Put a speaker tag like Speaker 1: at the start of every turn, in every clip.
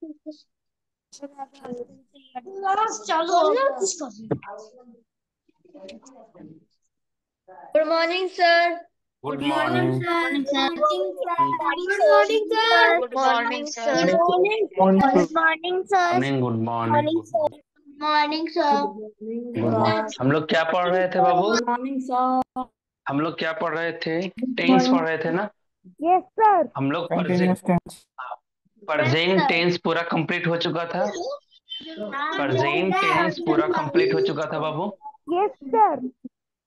Speaker 1: Good morning sir.
Speaker 2: Good
Speaker 1: good morning
Speaker 2: morning.
Speaker 1: Sir.
Speaker 3: Good morning sir.
Speaker 1: Good morning
Speaker 3: good
Speaker 1: sir.
Speaker 3: Morning. Good morning sir.
Speaker 2: Morning good morning.
Speaker 3: Good morning sir.
Speaker 2: Good morning. हम लोग क्या पढ़ रहे थे बाबू?
Speaker 1: Good morning sir.
Speaker 2: हम लोग क्या पढ़ रहे थे? टेंस पढ़ रहे थे ना?
Speaker 3: Yes sir.
Speaker 2: हम लोग
Speaker 4: कंटिन्यूअस टेंस।
Speaker 2: प्रेजेंट टेंस पूरा कंप्लीट हो चुका था। प्रेजेंट टेंस पूरा कंप्लीट हो चुका था बाबू।
Speaker 3: Yes sir.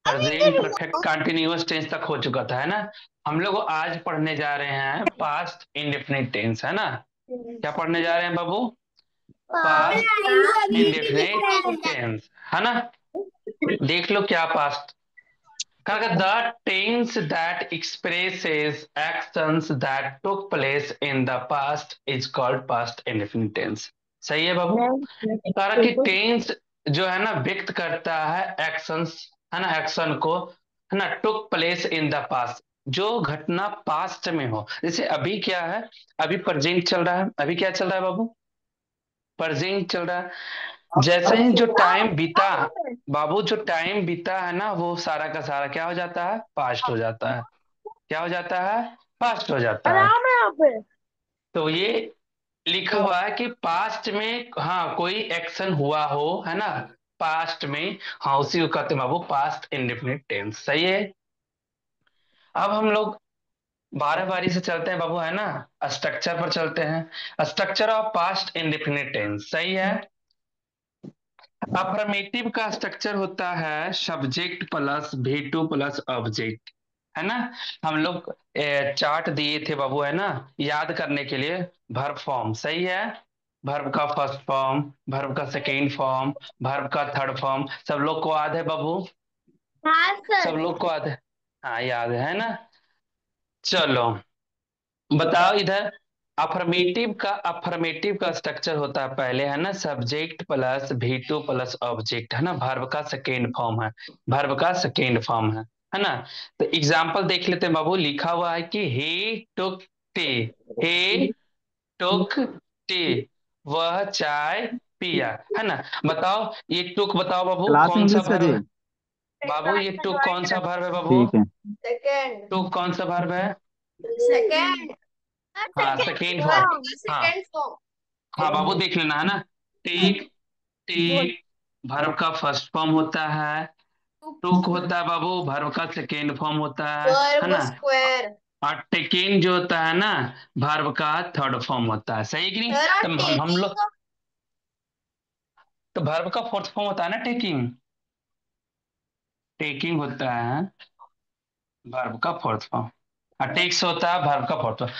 Speaker 2: Present perfect continuous tense तक हो चुका था, है ना? हम लोग आज पढ़ने जा रहे हैं पास्ट इंडेफिनिट टेंस, है ना? क्या पढ़ने जा रहे हैं बाबू? पास्ट इंडेफिनिट टेंस, है ना? देख लो क्या past the tense that expresses actions that took place in the past is called past indefinite tense। सही है बाबू? कारण कि टेंस जो है ना व्यक्त करता है एक्शंस, है ना, एक्शन को, है ना, took place in the past, जो घटना पास्ट में हो। जैसे अभी क्या है? अभी प्रेजेंट चल रहा है। अभी क्या चल रहा है बाबू? प्रेजेंट चल रहा है। जैसे ही जो टाइम बीता बाबू, जो टाइम बीता है ना, वो सारा का सारा क्या हो जाता है? पास्ट हो जाता है। क्या हो जाता है? पास्ट हो जाता है।
Speaker 3: आराम है यहाँ पे।
Speaker 2: तो ये लिखा हुआ है कि पास्ट में हाँ कोई एक्शन हुआ हो, है ना, पास्ट में, हाँ उसी को कहते हैं बाबू पास्ट इंडेफिनिट टेंस। सही है। अब हम लोग बारह बारी से चलते हैं बाबू, है ना, स्ट्रक्चर पर चलते हैं। Structure of past indefinite tense. सही है। अफर्मेटिव का स्ट्रक्चर होता है subject plus V two plus object, है ना? हम लोग चार्ट दिए थे बाबू, है ना, याद करने के लिए। Verb form. सही है। वर्ब का फर्स्ट फॉर्म, वर्ब का सेकेंड फॉर्म, वर्ब का थर्ड फॉर्म, सब लोग को याद है बाबू?
Speaker 3: हाँ
Speaker 2: सब
Speaker 3: सर।
Speaker 2: लोग को याद है? हाँ याद है ना? चलो बताओ इधर। अफर्मेटिव का स्ट्रक्चर होता है पहले, है ना, subject plus V two plus object, है ना, वर्ब का सेकेंड फॉर्म है। वर्ब का सेकेंड फॉर्म है ना? तो एग्जाम्पल देख लेते हैं बाबू। लिखा हुआ है कि ही टुक टी। ही टुक टी, वह चाय पिया, है ना? बताओ ये टुक, बताओ बाबू
Speaker 4: क्लास
Speaker 2: कौन सा
Speaker 4: इंग्लिश का
Speaker 2: वर्ब
Speaker 4: जी।
Speaker 2: है? बाबू ये टुक कौन सा वर्ब है बाबू?
Speaker 4: ठीक है।
Speaker 1: सेकेंड।
Speaker 2: टुक कौन सा वर्ब है?
Speaker 1: सेकेंड।
Speaker 2: हाँ सेकेंड फॉर्म। हाँ
Speaker 1: सेकेंड फॉर्म।
Speaker 2: हाँ बाबू देख लेना, है ना। टेक, टेक वर्ब का फर्स्ट फॉर्म होता है। टुक होता है बाबू वर्ब का सेकेंड फॉर्म होता है
Speaker 1: वर्ब
Speaker 2: ना?
Speaker 1: स्क्वायर।
Speaker 2: और टेकिंग जो होता है ना, वर्ब का थर्ड फॉर्म होता है। सही कि नहीं?
Speaker 1: सर
Speaker 2: तो हम
Speaker 1: टेकिंग
Speaker 2: लोग, तो वर्ब का फोर्थ फॉर्म होता है ना टेकिंग। टेकिंग होता है वर्ब का फोर्थ फॉर्म, और टेक्स होता है वर्ब का फोर्थ फॉर्म।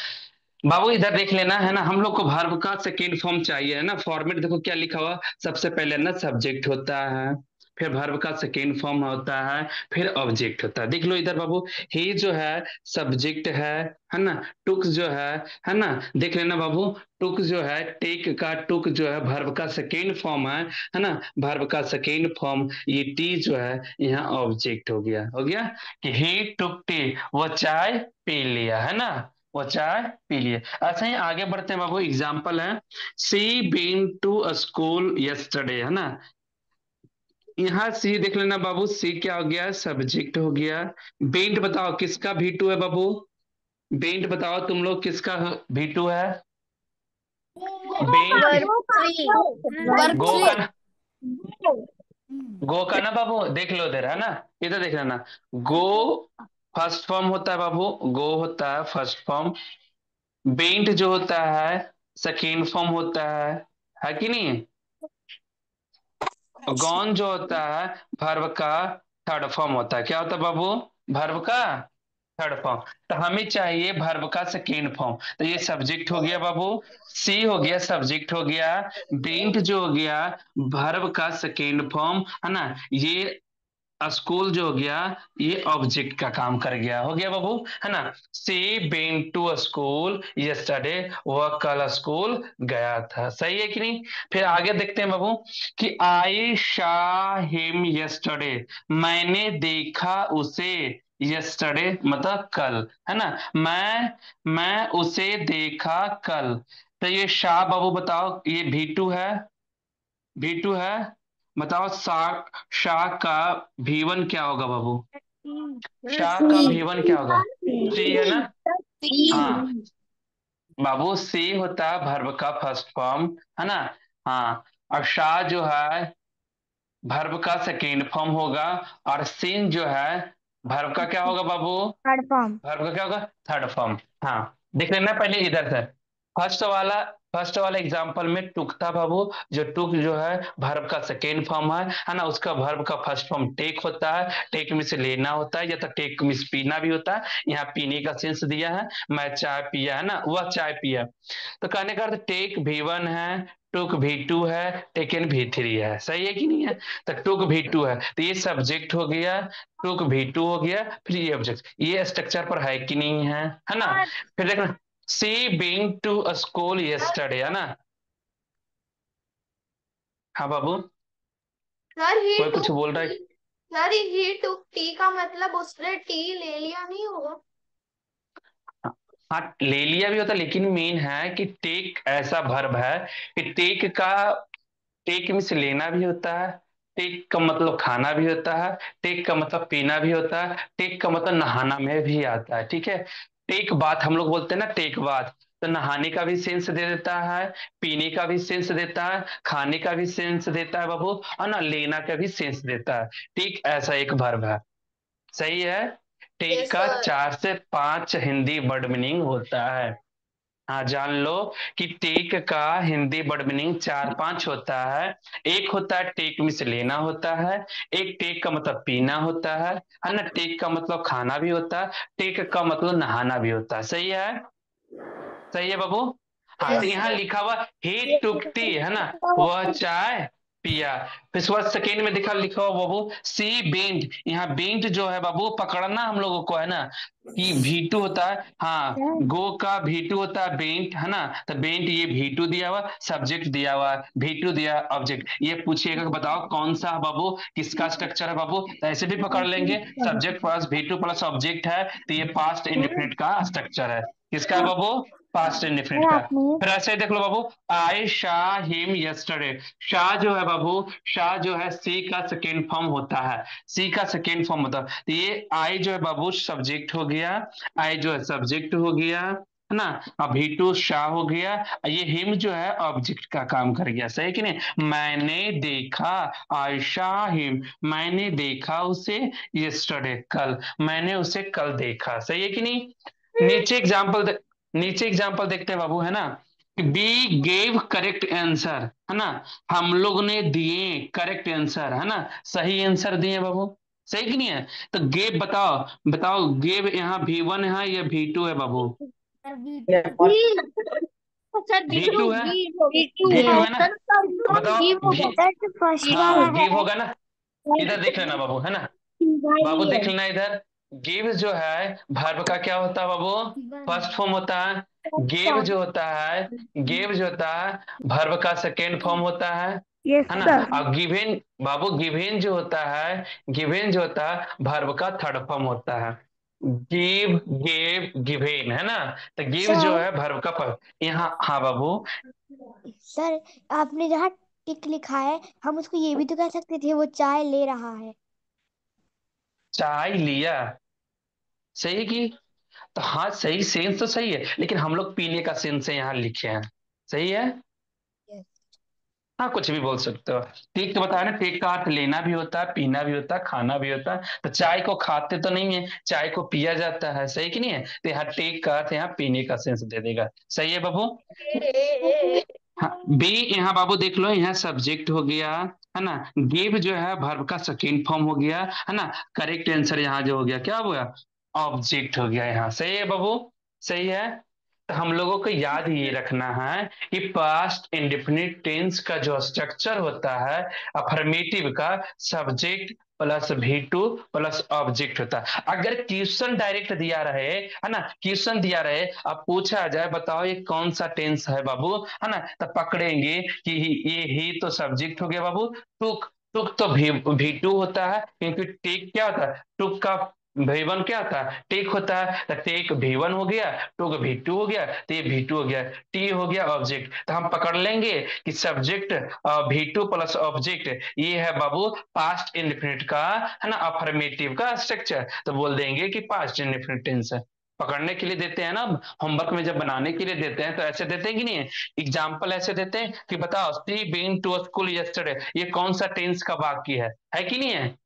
Speaker 2: बाबू इधर देख लेना, है ना, हम लोग को वर्ब का सेकेंड फॉर्म चाहिए, है ना। फॉर्मेट देखो क्या लिखा हुआ। सबसे पहले ना सब्जेक्ट होता है, फिर वर्ब का सेकेंड फॉर्म होता है, फिर ऑब्जेक्ट होता है। देख लो इधर बाबू, ही जो है सब्जेक्ट है ना। टुक जो है ना, देख लेना बाबू। टुक जो है, टेक का टुक जो है वर्ब का सेकेंड फॉर्म है ना। वर्ब का सेकेंड फॉर्म ये टी जो है यहाँ ऑब्जेक्ट हो गया कि ही टुक टी, वो चाय पी लिया, है ना, वो चाय पी लिए। ऐसे ही आगे बढ़ते हैं बाबू। एग्जाम्पल है सी बीन टू स्कूल यस्टरडे, है ना। यहाँ सी देख लेना बाबू, सी क्या हो गया? सब्जेक्ट हो गया। बेंट बताओ किसका भी टू है बाबू? बेंट बताओ तुम लोग किसका भी टू है? Bent
Speaker 1: verb three. Verb
Speaker 2: go
Speaker 1: three.
Speaker 2: का ना, गो का ना बाबू, देख लो इधर, है ना, इधर देख लेना। गो फर्स्ट फॉर्म होता है बाबू, गो होता है फर्स्ट फॉर्म। बेंट जो होता है सेकेंड फॉर्म होता है कि नहीं? गॉन जो होता है वर्ब का थर्ड फॉर्म होता है। क्या होता है बाबू? वर्ब का थर्ड फॉर्म। तो हमें चाहिए वर्ब का सेकेंड फॉर्म। तो ये सब्जेक्ट हो गया बाबू, सी हो गया, सब्जेक्ट हो गया। बेंट जो हो गया वर्ब का सेकेंड फॉर्म, है ना। ये स्कूल जो हो गया ये ऑब्जेक्ट का काम कर गया, हो गया बाबू, है ना। सी बेन टू स्कूल यस्टरडे, वह कल स्कूल गया था। सही है कि नहीं? फिर आगे देखते हैं बाबू कि आई शा हिम यस्टरडे, मैंने देखा उसे। यस्टरडे मतलब कल, है ना। मैं उसे देखा कल। तो ये शाह बाबू बताओ, ये V2 है, V2 है। बताओ शाह का V1 क्या होगा बाबू? शाह का V1 क्या होगा? सी है ना? हाँ बाबू, सी होता है वर्ब का फर्स्ट फॉर्म, है ना? हाँ, और शाह जो है वर्ब का सेकेंड फॉर्म होगा, और सीन जो है वर्ब का क्या होगा बाबू?
Speaker 3: Third form.
Speaker 2: वर्ब का क्या होगा? Third form. हाँ, देख लेना पहले इधर से। फर्स्ट वाला फर्स्ट वाला एग्जांपल में टुक था बाबू, जो टुक जो है वर्ब का सेकेंड फॉर्म है ना? उसका वर्ब का फर्स्ट फॉर्म टेक होता है, टेक में से लेना होता है, या तो टेक में से पीना भी होता है। यहाँ पीने का सेंस दिया है, मैं चाय पिया, है ना? वह चाय पिया। तो कहने का अर्थ टेक V1 है, टुक V2 है, टेकन V3 है। सही है कि नहीं है? तो टुक V2 है, तो ये सब्जेक्ट हो गया, टुक V2 हो गया, फिर ये ऑब्जेक्ट। ये स्ट्रक्चर पर है कि नहीं है ना? फिर देखना, सी बीइंग टू स्कूल यस्टरडे, है ना? हाँ बाबू,
Speaker 1: सर ही
Speaker 2: कोई
Speaker 1: टू
Speaker 2: कुछ बोल रहा है?
Speaker 1: सर ही टू टी का मतलब उसने टी ले लिया नहीं होगा?
Speaker 2: हाँ, ले लिया भी होता, लेकिन मेन है कि टेक ऐसा वर्ब है कि टेक में से लेना भी होता है, टेक का मतलब खाना भी होता है, टेक का मतलब पीना भी होता है, टेक का मतलब नहाना में भी आता है। ठीक है? टेक बात हम लोग बोलते हैं ना, टेक बात, तो नहाने का भी सेंस दे देता है, पीने का भी सेंस देता है, खाने का भी सेंस देता है बाबू, और ना लेना का भी सेंस देता है। टेक ऐसा एक वर्ब है। सही है? टेक
Speaker 1: यस
Speaker 2: का
Speaker 1: सर।
Speaker 2: 4 से 5 हिंदी वर्ड मीनिंग होता है। हाँ, जान लो कि टेक का हिंदी वर्ड मीनिंग 4 5 होता है। एक होता है टेक में से लेना होता है, एक टेक का मतलब पीना होता है ना? टेक का मतलब खाना भी होता है, टेक का मतलब नहाना भी होता है। सही है? सही है बाबू? हाँ, तो
Speaker 1: यस
Speaker 2: यहाँ
Speaker 1: सर।
Speaker 2: लिखा हुआ ही टुक टी, है ना? वह चाय पिया। फिर उसके बाद सेकेंड में लिखा हुआ बाबू सी बेंट। यहाँ बेंट जो है बाबू, पकड़ना हम लोगों को, है ना? कि V2 होता है, हाँ, गो का V2 होता है बेंट, है ना? तो बेंट, ये V2 दिया हुआ, सब्जेक्ट दिया हुआ, V2 दिया ऑब्जेक्ट। ये पूछिएगा कि बताओ कौन सा है बाबू, किसका स्ट्रक्चर है बाबू? तो ऐसे भी पकड़ लेंगे, subject plus V2 plus object है, तो ये पास्ट इंडेफिनिट का स्ट्रक्चर है। किसका है बाबू? पास्ट इंडेफिनिट
Speaker 3: सर
Speaker 2: का।
Speaker 3: आपने
Speaker 2: फिर ऐसे ही देख लो बाबू, आई शाह हिम यस्टरडे। शाह जो है बाबू, शाह जो है सी का सेकेंड फॉर्म होता है, सी का सेकेंड फॉर्म होता है। तो ये आई जो है बाबू सब्जेक्ट हो गया, आई जो है सब्जेक्ट हो गया, है ना? अब V2 शाह हो गया, ये हिम जो है ऑब्जेक्ट का काम कर गया। सही कि नहीं? मैंने देखा, आई शाह हिम, मैंने देखा उसे यस्टरडे, कल, मैंने उसे कल देखा। सही है कि नहीं? नीचे एग्जाम्पल नीचे एग्जाम्पल देखते हैं बाबू, है ना? बी गेव करेक्ट आंसर, है ना? हम लोग ने दिए करेक्ट आंसर, है ना? सही आंसर दिए बाबू। सही कि नहीं है? तो गेव, बताओ बताओ, गेव यहाँ V1 है या V2 है बाबू?
Speaker 3: सर
Speaker 2: V2 है,
Speaker 3: B2
Speaker 2: V2
Speaker 3: है
Speaker 2: है ना?
Speaker 3: सर।
Speaker 2: बताओ भी,
Speaker 3: सर तो फर्स्ट वाला
Speaker 2: हाँ गिव
Speaker 3: है।
Speaker 2: होगा ना? इधर देख लेना बाबू, है ना? बाबू
Speaker 3: वाली है।
Speaker 2: देख लेना इधर, गिव जो है वर्ब का क्या होता है बाबू? फर्स्ट फॉर्म होता है। गिव जो होता है, गिव जो होता है वर्ब का सेकेंड फॉर्म होता
Speaker 3: यस
Speaker 2: है ना?
Speaker 3: सर।
Speaker 2: और गिवेन बाबू, गिवेन जो होता है, गिवेन जो होता है वर्ब का थर्ड फॉर्म होता है। गिव, गेव, गिवेन, है ना? तो गिव जो
Speaker 3: सर
Speaker 2: है वर्ब का यहाँ, हाँ बाबू,
Speaker 3: सर आपने जहाँ टिक लिखा है हम उसको ये भी तो कह सकते थे वो चाय ले रहा है।
Speaker 2: चाय लिया। सही की, तो हाँ सही, सेंस तो सही है, लेकिन हम लोग पीने का सेंस है यहाँ लिखे हैं। सही है?
Speaker 3: यस।
Speaker 2: हाँ, कुछ भी बोल सकते हो। टेक तो बताया ना, टेक का अर्थ लेना भी होता है, पीना भी होता है, खाना भी होता है। तो चाय को खाते तो नहीं है, चाय को पिया जाता है। सही कि नहीं है? तो यहाँ टेक का अर्थ यहाँ पीने का सेंस दे देगा। सही है बाबू? हाँ, बी, यहाँ बाबू देख लो, यहाँ सब्जेक्ट हो गया, है ना? गिव जो है वर्ब का सेकेंड फॉर्म हो गया, है ना? करेक्ट आंसर यहाँ जो हो गया, क्या हो गया? ऑब्जेक्ट हो गया यहाँ। सही है बाबू? सही है? तो हम लोगों को याद ये रखना है कि पास्ट इंडेफिनिट टेंस का जो स्ट्रक्चर होता है अफर्मेटिव का, subject plus V2 plus object होता है। अगर क्वेश्चन डायरेक्ट दिया रहे, है ना, क्वेश्चन दिया रहे, अब पूछा जाए बताओ ये कौन सा टेंस है बाबू, है ना? तो पकड़ेंगे कि ये ही तो सब्जेक्ट हो गया बाबू। टुक, टुक तो V2 होता है, क्योंकि टेक क्या होता है? टुक का V1 क्या होता है, टेक होता है, तो टेक V1 हो गया, टुक V2 हो गया, तो ये V2 हो गया, टी हो गया ऑब्जेक्ट। तो हम पकड़ लेंगे कि सब्जेक्ट V2 प्लस ऑब्जेक्ट, ये है बाबू पास्ट इंडेफिनिट का, है ना, अफर्मेटिव का स्ट्रक्चर। तो बोल देंगे कि पास्ट इंडेफिनिट टेंस है। पकड़ने के लिए देते हैं ना, होमवर्क में जब बनाने के लिए देते हैं तो ऐसे देते हैं कि नहीं है, एग्जाम्पल ऐसे देते हैं कि बताओ सी बीन टू स्कूल यस्टरडे, ये कौन सा टेंस का वाक्य है कि नहीं है।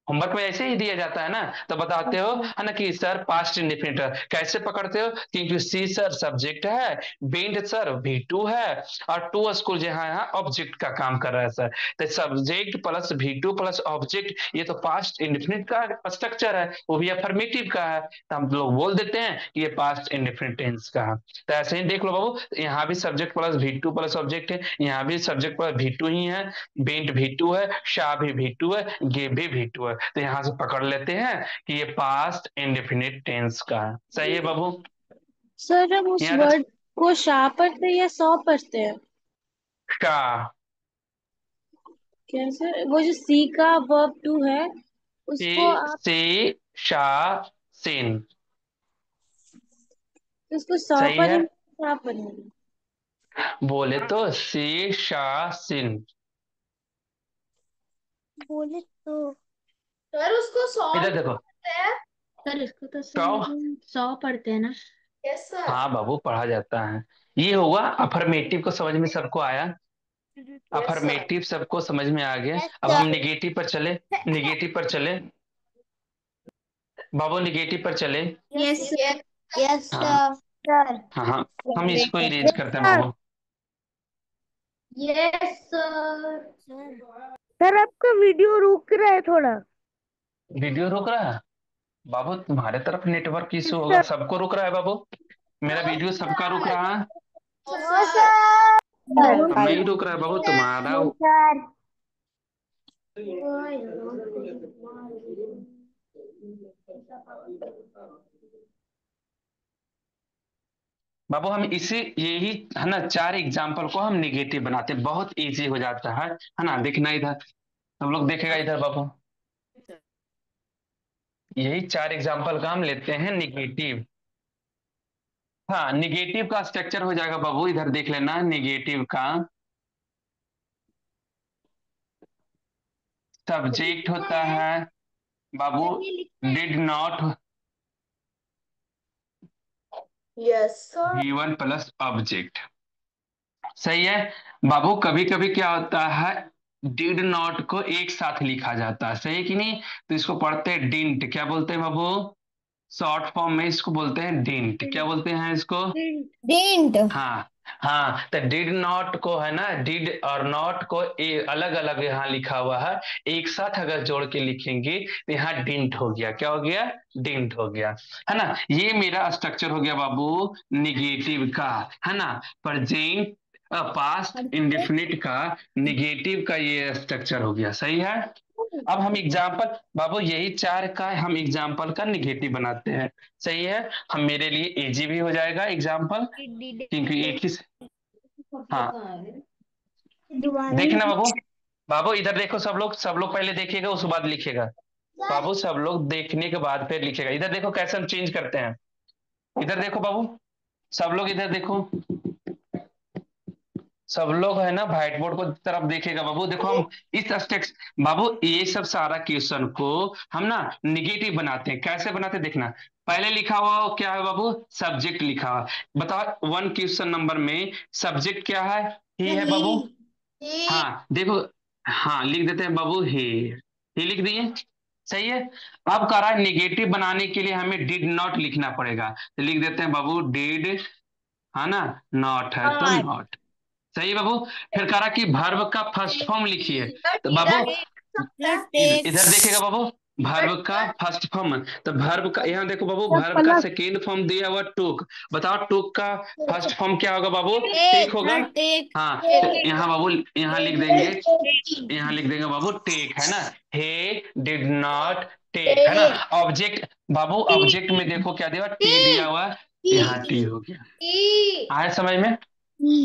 Speaker 2: होमवर्क में ऐसे ही दिया जाता है ना, तो बताते हो है ना कि सर पास्ट इंडेफिनिट। कैसे पकड़ते हो, क्योंकि सी सर सब्जेक्ट है, बेंड सर V2 है, और टू स्कूल जो है यहाँ ऑब्जेक्ट का काम कर रहा है सर। तो subject plus V2 plus object, ये तो पास्ट इंडेफिनिट का स्ट्रक्चर है, वो भी अफर्मेटिव का है, तो हम लोग बोल देते हैं कि ये पास्ट इंडेफिनिट टेंस का है। तो ऐसे ही देख लो बाबू, यहाँ भी subject plus V2 plus object है, यहाँ भी सब्जेक्ट प्लस V2 ही है, बेंट V2 है, शाह भी V2 है, गे भी V2 है। तो यहां से पकड़ लेते हैं कि ये पास्ट इंडेफिनिट टेंस का है। सही है बाबू।
Speaker 4: सर हम उस
Speaker 2: यहाँ तक
Speaker 4: वर्ड को शाह पढ़ते हैं या सौ पढ़ते हैं?
Speaker 2: शाह,
Speaker 4: कैसे? वो जो सी का वर्ब टू है
Speaker 2: सी
Speaker 4: उसको आप
Speaker 2: से शाह सिन।
Speaker 4: उसको सौ
Speaker 2: सही है,
Speaker 4: पढ़ेंगे, क्या पढ़ेंगे?
Speaker 2: बोले तो सी शाह सिन।
Speaker 3: बोले तो
Speaker 1: सर उसको
Speaker 2: इधर
Speaker 1: सॉल्व
Speaker 2: देखो,
Speaker 1: करते हैं।
Speaker 4: सर इसको तो
Speaker 2: सौ,
Speaker 4: सौ पढ़ते हैं ना?
Speaker 1: Yes sir.
Speaker 2: हाँ बाबू पढ़ा जाता है। ये हुआ अफर्मेटिव को समझ में सबको आया,
Speaker 1: यस सर।
Speaker 2: अफर्मेटिव सबको समझ में आ गया।
Speaker 3: यस
Speaker 2: अब हम
Speaker 3: सर।
Speaker 2: निगेटिव पर चले, निगेटिव पर चले बाबू, निगेटिव पर चले।
Speaker 3: यस
Speaker 1: यस
Speaker 3: यस
Speaker 2: हाँ
Speaker 3: सर।
Speaker 2: हाँ हाँ, हम इसको इरेज
Speaker 3: यस
Speaker 2: करते हैं
Speaker 3: सर।
Speaker 2: बाबू।
Speaker 1: Yes sir.
Speaker 3: सर आपका वीडियो रुक रहा है थोड़ा।
Speaker 2: वीडियो रुक रहा है बाबू, तुम्हारे तरफ नेटवर्क इशू
Speaker 3: यस
Speaker 2: होगा,
Speaker 3: सर।
Speaker 2: सबको रुक रहा है बाबू। मेरा वीडियो सबका रुक रहा है,
Speaker 3: नो सर।
Speaker 2: तो नहीं रुक रहा है बाबू तुम्हारा।
Speaker 3: No sir.
Speaker 2: बाबू हम इसी, यही है ना, चार एग्जाम्पल को हम निगेटिव बनाते हैं, बहुत इजी हो जाता है ना। देखना इधर, हम लोग देखेगा इधर बाबू, यही चार एग्जाम्पल का हम लेते हैं निगेटिव। हाँ, निगेटिव का स्ट्रक्चर हो जाएगा बाबू, इधर देख लेना निगेटिव का। सब्जेक्ट होता है बाबू did not,
Speaker 1: yes sir.
Speaker 2: V1 plus object. सही है बाबू। कभी कभी क्या होता है, डिड नॉट को एक साथ लिखा जाता है, सही है कि नहीं, तो इसको पढ़ते हैं डिंट, क्या बोलते हैं बाबू, शॉर्ट फॉर्म में इसको बोलते हैं डिंट। क्या बोलते हैं इसको,
Speaker 3: डिंट।
Speaker 2: हाँ हाँ। तो डिड नॉट को है ना, डिड और नॉट को अलग अलग यहाँ लिखा हुआ है, एक साथ अगर जोड़ के लिखेंगे तो यहाँ डिंट हो गया, क्या हो गया, डिंट हो गया, है ना। ये मेरा स्ट्रक्चर हो गया बाबू निगेटिव का, है ना, प्रेजेंट पास्ट इंडेफिनिट का, निगेटिव का ये स्ट्रक्चर हो गया। सही है। अब हम एग्जाम्पल बाबू, यही चार का हम एग्जाम्पल का निगेटिव बनाते हैं। सही है, हम मेरे लिए इजी भी हो जाएगा एग्जाम्पल, क्योंकि एक ही हाँ। देखना बाबू, बाबू इधर देखो, सब लोग, सब लोग पहले देखिएगा उसके बाद लिखिएगा बाबू, सब लोग देखने के बाद फिर लिखेगा। इधर देखो कैसे हम चेंज करते हैं, इधर देखो बाबू, सब लोग इधर देखो, सब लोग है ना व्हाइट बोर्ड को तरफ देखेगा बाबू। देखो हम इस स्टेक्स बाबू, ये सब सारा क्वेश्चन को हम ना निगेटिव बनाते हैं। कैसे बनाते हैं देखना, पहले लिखा हुआ क्या है बाबू, सब्जेक्ट लिखा हुआ। बताओ वन क्वेश्चन नंबर में सब्जेक्ट क्या है, ही है बाबू।
Speaker 1: ही।
Speaker 2: हाँ देखो, हाँ लिख देते हैं बाबू ही लिख दिए। सही है। अब कह रहा है निगेटिव बनाने के लिए हमें डिड नॉट लिखना पड़ेगा, तो लिख देते हैं बाबू डिड, है ना, नॉट है तो
Speaker 1: नॉट।
Speaker 2: नॉट। सही है बाबू। फिर कह रहा कि वर्ब का फर्स्ट फॉर्म लिखिए, तो बाबू
Speaker 1: टीडर सकता है।
Speaker 2: इधर देखिएगा बाबू, वर्ब का फर्स्ट फॉर्म, तो वर्ब का यहाँ देखो बाबू, वर्ब का सेकेंड फॉर्म दिया हुआ टूक। बताओ टूक का फर्स्ट फॉर्म क्या होगा बाबू, टेक होगा। हाँ, तो यहाँ बाबू यहाँ लिख देंगे, यहाँ लिख देंगे बाबू टेक, है ना, हे डिड नॉट टेक, है ना। ऑब्जेक्ट बाबू, ऑब्जेक्ट में देखो क्या दिया हुआ, टी दिया हुआ, यहाँ टी हो गया।
Speaker 1: टी।
Speaker 2: आए समझ में,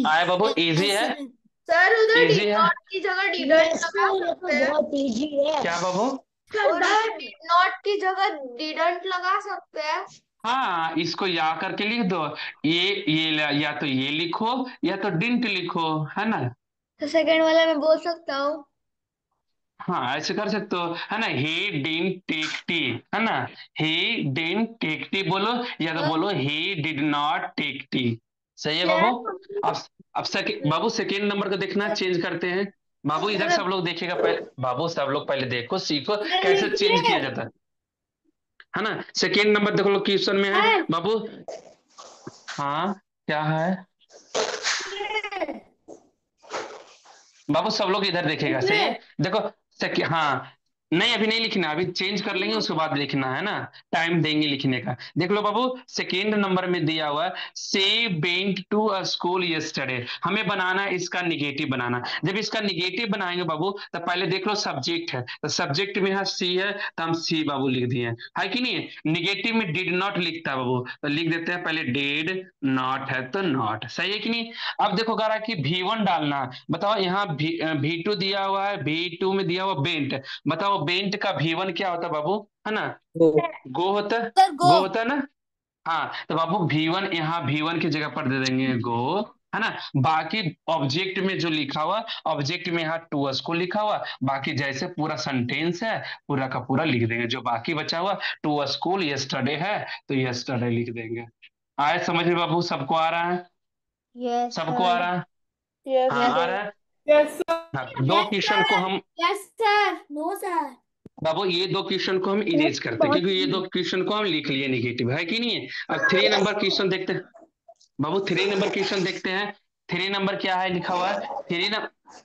Speaker 2: आए बाबू, इजी है,
Speaker 1: सर उधर डी
Speaker 2: इजी है।
Speaker 1: नॉट की जगह डीडर लगा सकते हैं।
Speaker 3: बहुत इजी है।
Speaker 2: क्या बाबू,
Speaker 1: नॉट की जगह डिडंट लगा सकते हैं।
Speaker 2: हाँ, इसको या करके लिख दो। या तो ये लिखो या तो डिंट लिखो, है ना।
Speaker 1: तो सेकंड वाला मैं बोल सकता हूँ।
Speaker 2: हाँ, ऐसे कर सकते हो, है ना। ही डिडंट टेक टी, है ना। ही डिडंट टेक टी बोलो, या तो बोलो he did not take tea. सही है बाबू। अब बाबू सेकेंड नंबर को देखना, चेंज करते हैं। बाबू इधर सब लोग देखेगा पहले, बाबू सब लोग पहले देखो, सीखो कैसे चेंज किया जाता है ना। सेकेंड नंबर देखो लोग क्वेश्चन में है बाबू। हाँ, क्या है बाबू, सब लोग इधर देखेगा, सही है। देखो हाँ, नहीं अभी नहीं लिखना, अभी चेंज कर लेंगे उसके बाद लिखना, है ना। टाइम देंगे लिखने का। देख लो बाबू, सेकेंड नंबर में दिया हुआ है से went to a school yesterday. हमें बनाना है इसका निगेटिव बनाना। जब इसका निगेटिव बनाएंगे बाबू, तो पहले देख लो सब्जेक्ट है, तो सब्जेक्ट में यहाँ सी है, तो हम सी बाबू लिख दिए है कि नहीं। निगेटिव में डिड नॉट लिखता है बाबू, तो लिख देते हैं पहले डिड नॉट है तो नॉट, सही है कि नहीं। अब देखो कह रहा है कि V1 डालना। बताओ यहाँ V2 दिया हुआ है, V2 में दिया हुआ बेंट। बताओ बेंट का V1 क्या होता है बाबू, है ना। गो होता है, गो होता है ना। हाँ, तो बाबू V1 यहाँ V1 की जगह पर दे देंगे गो, है ना। बाकी ऑब्जेक्ट में जो लिखा हुआ, ऑब्जेक्ट में यहाँ टू अस को लिखा हुआ, बाकी जैसे पूरा सेंटेंस है पूरा का पूरा लिख देंगे। जो बाकी बचा हुआ टू अ स्कूल यस्टरडे है, तो यस्टरडे लिख देंगे। आए समझ में बाबू, सबको आ रहा है,
Speaker 3: यस
Speaker 2: सबको आ
Speaker 3: सर।
Speaker 2: रहा है।
Speaker 1: यस
Speaker 2: हाँ आ
Speaker 1: सर।
Speaker 2: रहा है।
Speaker 1: Yes sir.
Speaker 2: हाँ, दो क्वेश्चन को हम
Speaker 1: यस सर। No sir.
Speaker 2: बाबू, ये दो क्वेश्चन को हम इरेज करते हैं,
Speaker 3: बहुत
Speaker 2: क्योंकि ये दो क्वेश्चन को हम लिख लिए निगेटिव, है कि नहीं है। अब 3 नंबर क्वेश्चन देखते हैं बाबू। 3 नंबर क्वेश्चन देखते हैं। 3 नंबर क्या है लिखा हुआ है,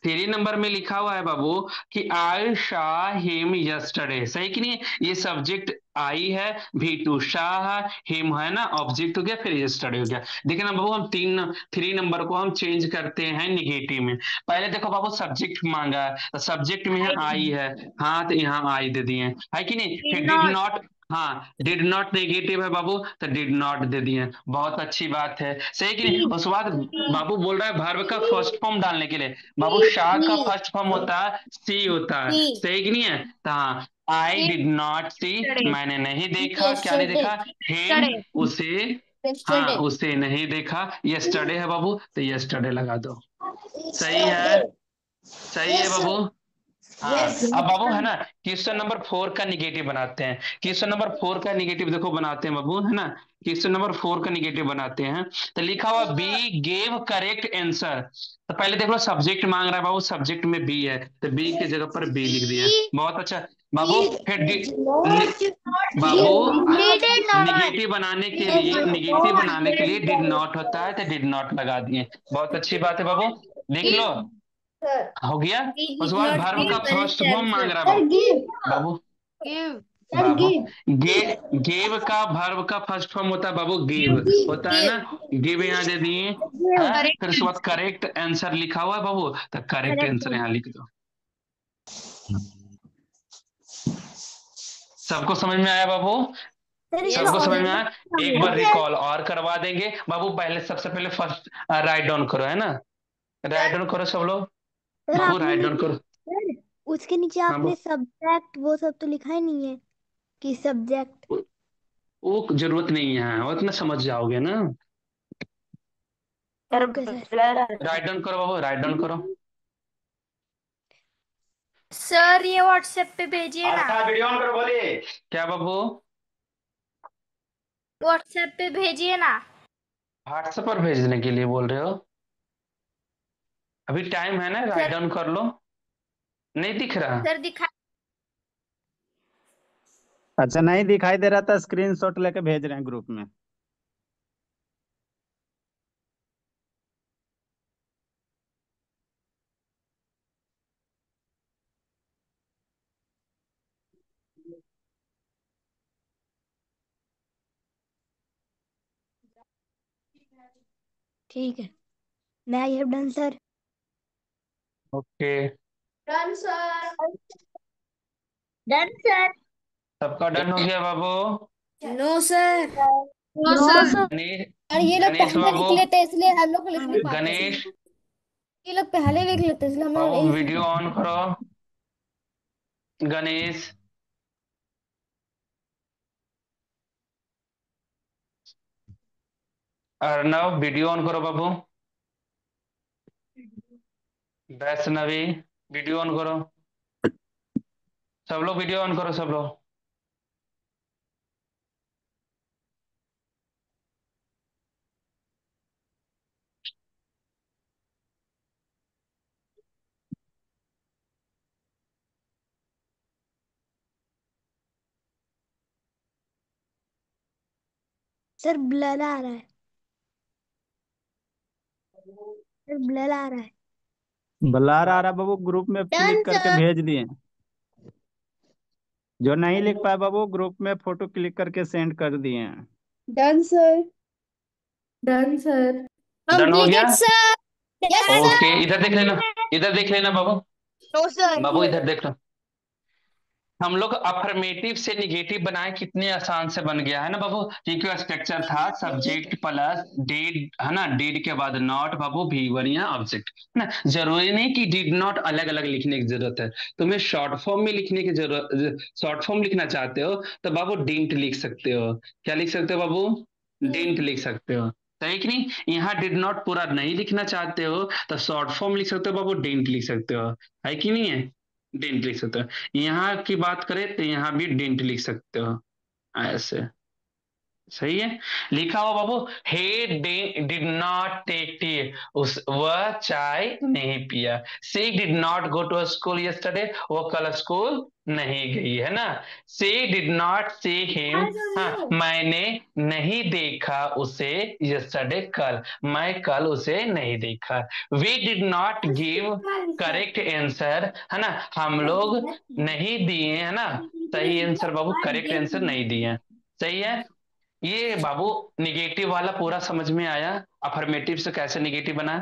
Speaker 2: 3 नंबर में लिखा हुआ है बाबू कि आई शाह हिम यस्टरडे, सही कि नहीं। ये सब्जेक्ट आई है, V2 शाह, हिम है ना, ऑब्जेक्ट हो गया, फिर यस्टरडे हो गया। देखिए ना बाबू, हम 3 नंबर को हम चेंज करते हैं निगेटिव में। पहले देखो बाबू, सब्जेक्ट मांगा है, तो सब्जेक्ट में यहाँ आई है, हाँ तो यहाँ आई दे दिए, है कि नहीं। फिर डिड नॉट, हाँ डिड नॉट नेगेटिव है बाबू, तो डिड नॉट दे दिए। बहुत अच्छी बात है, सही कि नहीं। उसके बाद बाबू बोल रहा है वर्ब का फर्स्ट फॉर्म डालने के लिए। बाबू शाह का फर्स्ट फॉर्म होता है सी होता है, सही कि नहीं है। तो हाँ, आई डिड नॉट सी, मैंने नहीं देखा, क्या नहीं देखा, हिम उसे, हाँ उसे नहीं देखा। यस्टरडे है बाबू, तो यस्टरडे लगा दो, सही है, सही है बाबू। हाँ, अब बाबू है ना, क्वेश्चन नंबर 4 का निगेटिव बनाते हैं। क्वेश्चन नंबर 4 का निगेटिव देखो बनाते हैं बाबू, है ना। क्वेश्चन नंबर 4 का निगेटिव बनाते हैं। तो लिखा हुआ बी गेव करेक्ट आंसर। तो पहले देख लो, सब्जेक्ट मांग रहा है बाबू, सब्जेक्ट में बी है, तो बी की जगह पर बी लिख दिया। बहुत अच्छा बाबू। फिर बाबू, निगेटिव बनाने के लिए डिड नॉट होता है, तो डिड नॉट लगा दिए। बहुत अच्छी बात है बाबू, लिख लो, हो गया। उसके बाद वर्ब का फर्स्ट फॉर्म मांग रहा है बाबू,
Speaker 1: गिव।
Speaker 2: बाबू गे गेव का वर्ब का फर्स्ट फॉर्म होता है बाबू, गिव होता है ना। गिव यहाँ दे दिए है। फिर उसके बाद करेक्ट आंसर लिखा हुआ है बाबू, तो करेक्ट आंसर यहाँ लिख दो। सबको समझ में आया बाबू, सबको समझ में आया। एक बार रिकॉल और करवा देंगे बाबू। पहले सबसे पहले फर्स्ट राइट डाउन करो, है ना। राइट डाउन करो सब लोग,
Speaker 3: सर
Speaker 2: बाबू
Speaker 3: आपने
Speaker 2: राइट डाउन करो।
Speaker 3: सर उसके नीचे
Speaker 2: हाँ
Speaker 3: आपने सब्जेक्ट वो सब तो लिखा ही नहीं है कि सब्जेक्ट।
Speaker 2: वो जरूरत नहीं है, वो इतना समझ जाओगे ना।
Speaker 3: Okay sir.
Speaker 2: राइट डाउन करो बाबू, राइट डाउन करो।
Speaker 1: सर ये व्हाट्सएप पे भेजिए ना।
Speaker 2: अच्छा, वीडियो ऑन करो, बोलिए क्या बाबू।
Speaker 1: व्हाट्सएप पे भेजिए ना।
Speaker 2: व्हाट्सएप पर भेजने के लिए बोल रहे हो। अभी टाइम है ना, राइट
Speaker 1: सर
Speaker 2: डाउन कर लो। नहीं दिख रहा।
Speaker 1: सर दिखा।
Speaker 5: अच्छा, नहीं दिखाई दे रहा था, स्क्रीनशॉट लेके भेज रहे हैं ग्रुप में।
Speaker 3: ठीक है, मैं I have done sir.
Speaker 2: Okay,
Speaker 1: done sir. Done sir.
Speaker 2: सबका डन हो गया बाबू।
Speaker 1: No sir. No
Speaker 3: no
Speaker 1: sir.
Speaker 3: Sir.
Speaker 2: Ganesh,
Speaker 3: यार ये लोग
Speaker 2: गणेश
Speaker 3: पहले
Speaker 2: बाबू,
Speaker 3: लिख लेते हैं इसलिए हम लोग को लिख नहीं पाते हैं।
Speaker 2: गणेश
Speaker 3: ये लोग पहले लिख लेते हैं इसलिए हम लोग
Speaker 2: बाबू
Speaker 3: नहीं लिख
Speaker 2: वीडियो
Speaker 3: पाते।
Speaker 2: ऑन करो। गणेश अर्णव वीडियो ऑन करो बाबू। वैष्णवी वीडियो ऑन करो। सब लोग वीडियो ऑन करो सब लोग।
Speaker 3: सर ब्लर आ रहा है, सर ब्लर आ रहा है।
Speaker 5: ब्लर आ रहा बाबू, ग्रुप में क्लिक करके भेज दिए। जो नहीं लिख पाए बाबू, ग्रुप में फोटो क्लिक करके सेंड कर दिए हैं।
Speaker 4: Done sir. Done sir.
Speaker 2: Done हो गया।
Speaker 3: सर। यस
Speaker 2: ओके इधर देख लेना, इधर देख लेना बाबू।
Speaker 3: No sir.
Speaker 2: बाबू इधर देख लो। हम लोग अफर्मेटिव से निगेटिव बनाए, कितने आसान से बन गया है ना बाबू। क्योंकि स्ट्रक्चर था सब्जेक्ट प्लस डिड, है ना, डिड के बाद नॉट बाबू भी वन या ऑब्जेक्ट, है ना। जरूरी नहीं कि डिड नॉट अलग अलग लिखने की जरूरत है, तुम्हें शॉर्ट फॉर्म में लिखने की जरूरत, शॉर्ट फॉर्म लिखना चाहते हो तो बाबू डिंट लिख सकते हो। क्या लिख सकते हो बाबू? डिंट लिख सकते हो। सही कि नहीं? यहाँ डिड नॉट पूरा नहीं लिखना चाहते हो तो शॉर्ट फॉर्म लिख सकते हो बाबू, डिंट लिख सकते हो। है कि नहीं है? डिंट लिख सकते हो। यहाँ की बात करें तो यहाँ भी डिंट लिख सकते हो ऐसे। सही है। लिखा हुआ बाबू, he did not take tea, उस वह चाय नहीं पिया। She did not go to school yesterday, वो कल स्कूल नहीं गई, है ना। She did not see him, हाँ मैंने नहीं देखा उसे यस्टरडे, कल मैं कल उसे नहीं देखा। We did not give correct answer, है ना, हम लोग नहीं दिए, है ना, सही आंसर बाबू, करेक्ट आंसर नहीं दिए। सही है। ये बाबू निगेटिव वाला पूरा समझ में आया? अफर्मेटिव से कैसे निगेटिव बना,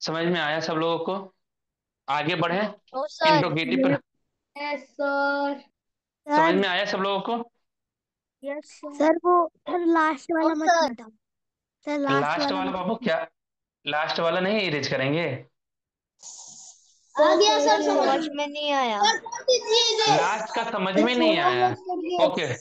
Speaker 2: समझ में आया सब लोगों को? आगे बढ़े
Speaker 3: नो सर।
Speaker 2: इंट्रोगेटिव पर।
Speaker 1: Yes sir.
Speaker 2: समझ में आया सब लोगों को?
Speaker 3: Yes sir. वो सर लास्ट वाला मत बताओ, सर लास्ट
Speaker 2: लास्ट
Speaker 3: वाला
Speaker 2: वाला
Speaker 3: मत।
Speaker 2: बाबू क्या? लास्ट वाला नहीं इरेज करेंगे?
Speaker 3: आ गया सर, समझ में नहीं आया।
Speaker 2: लास्ट का समझ में नहीं आया? ओके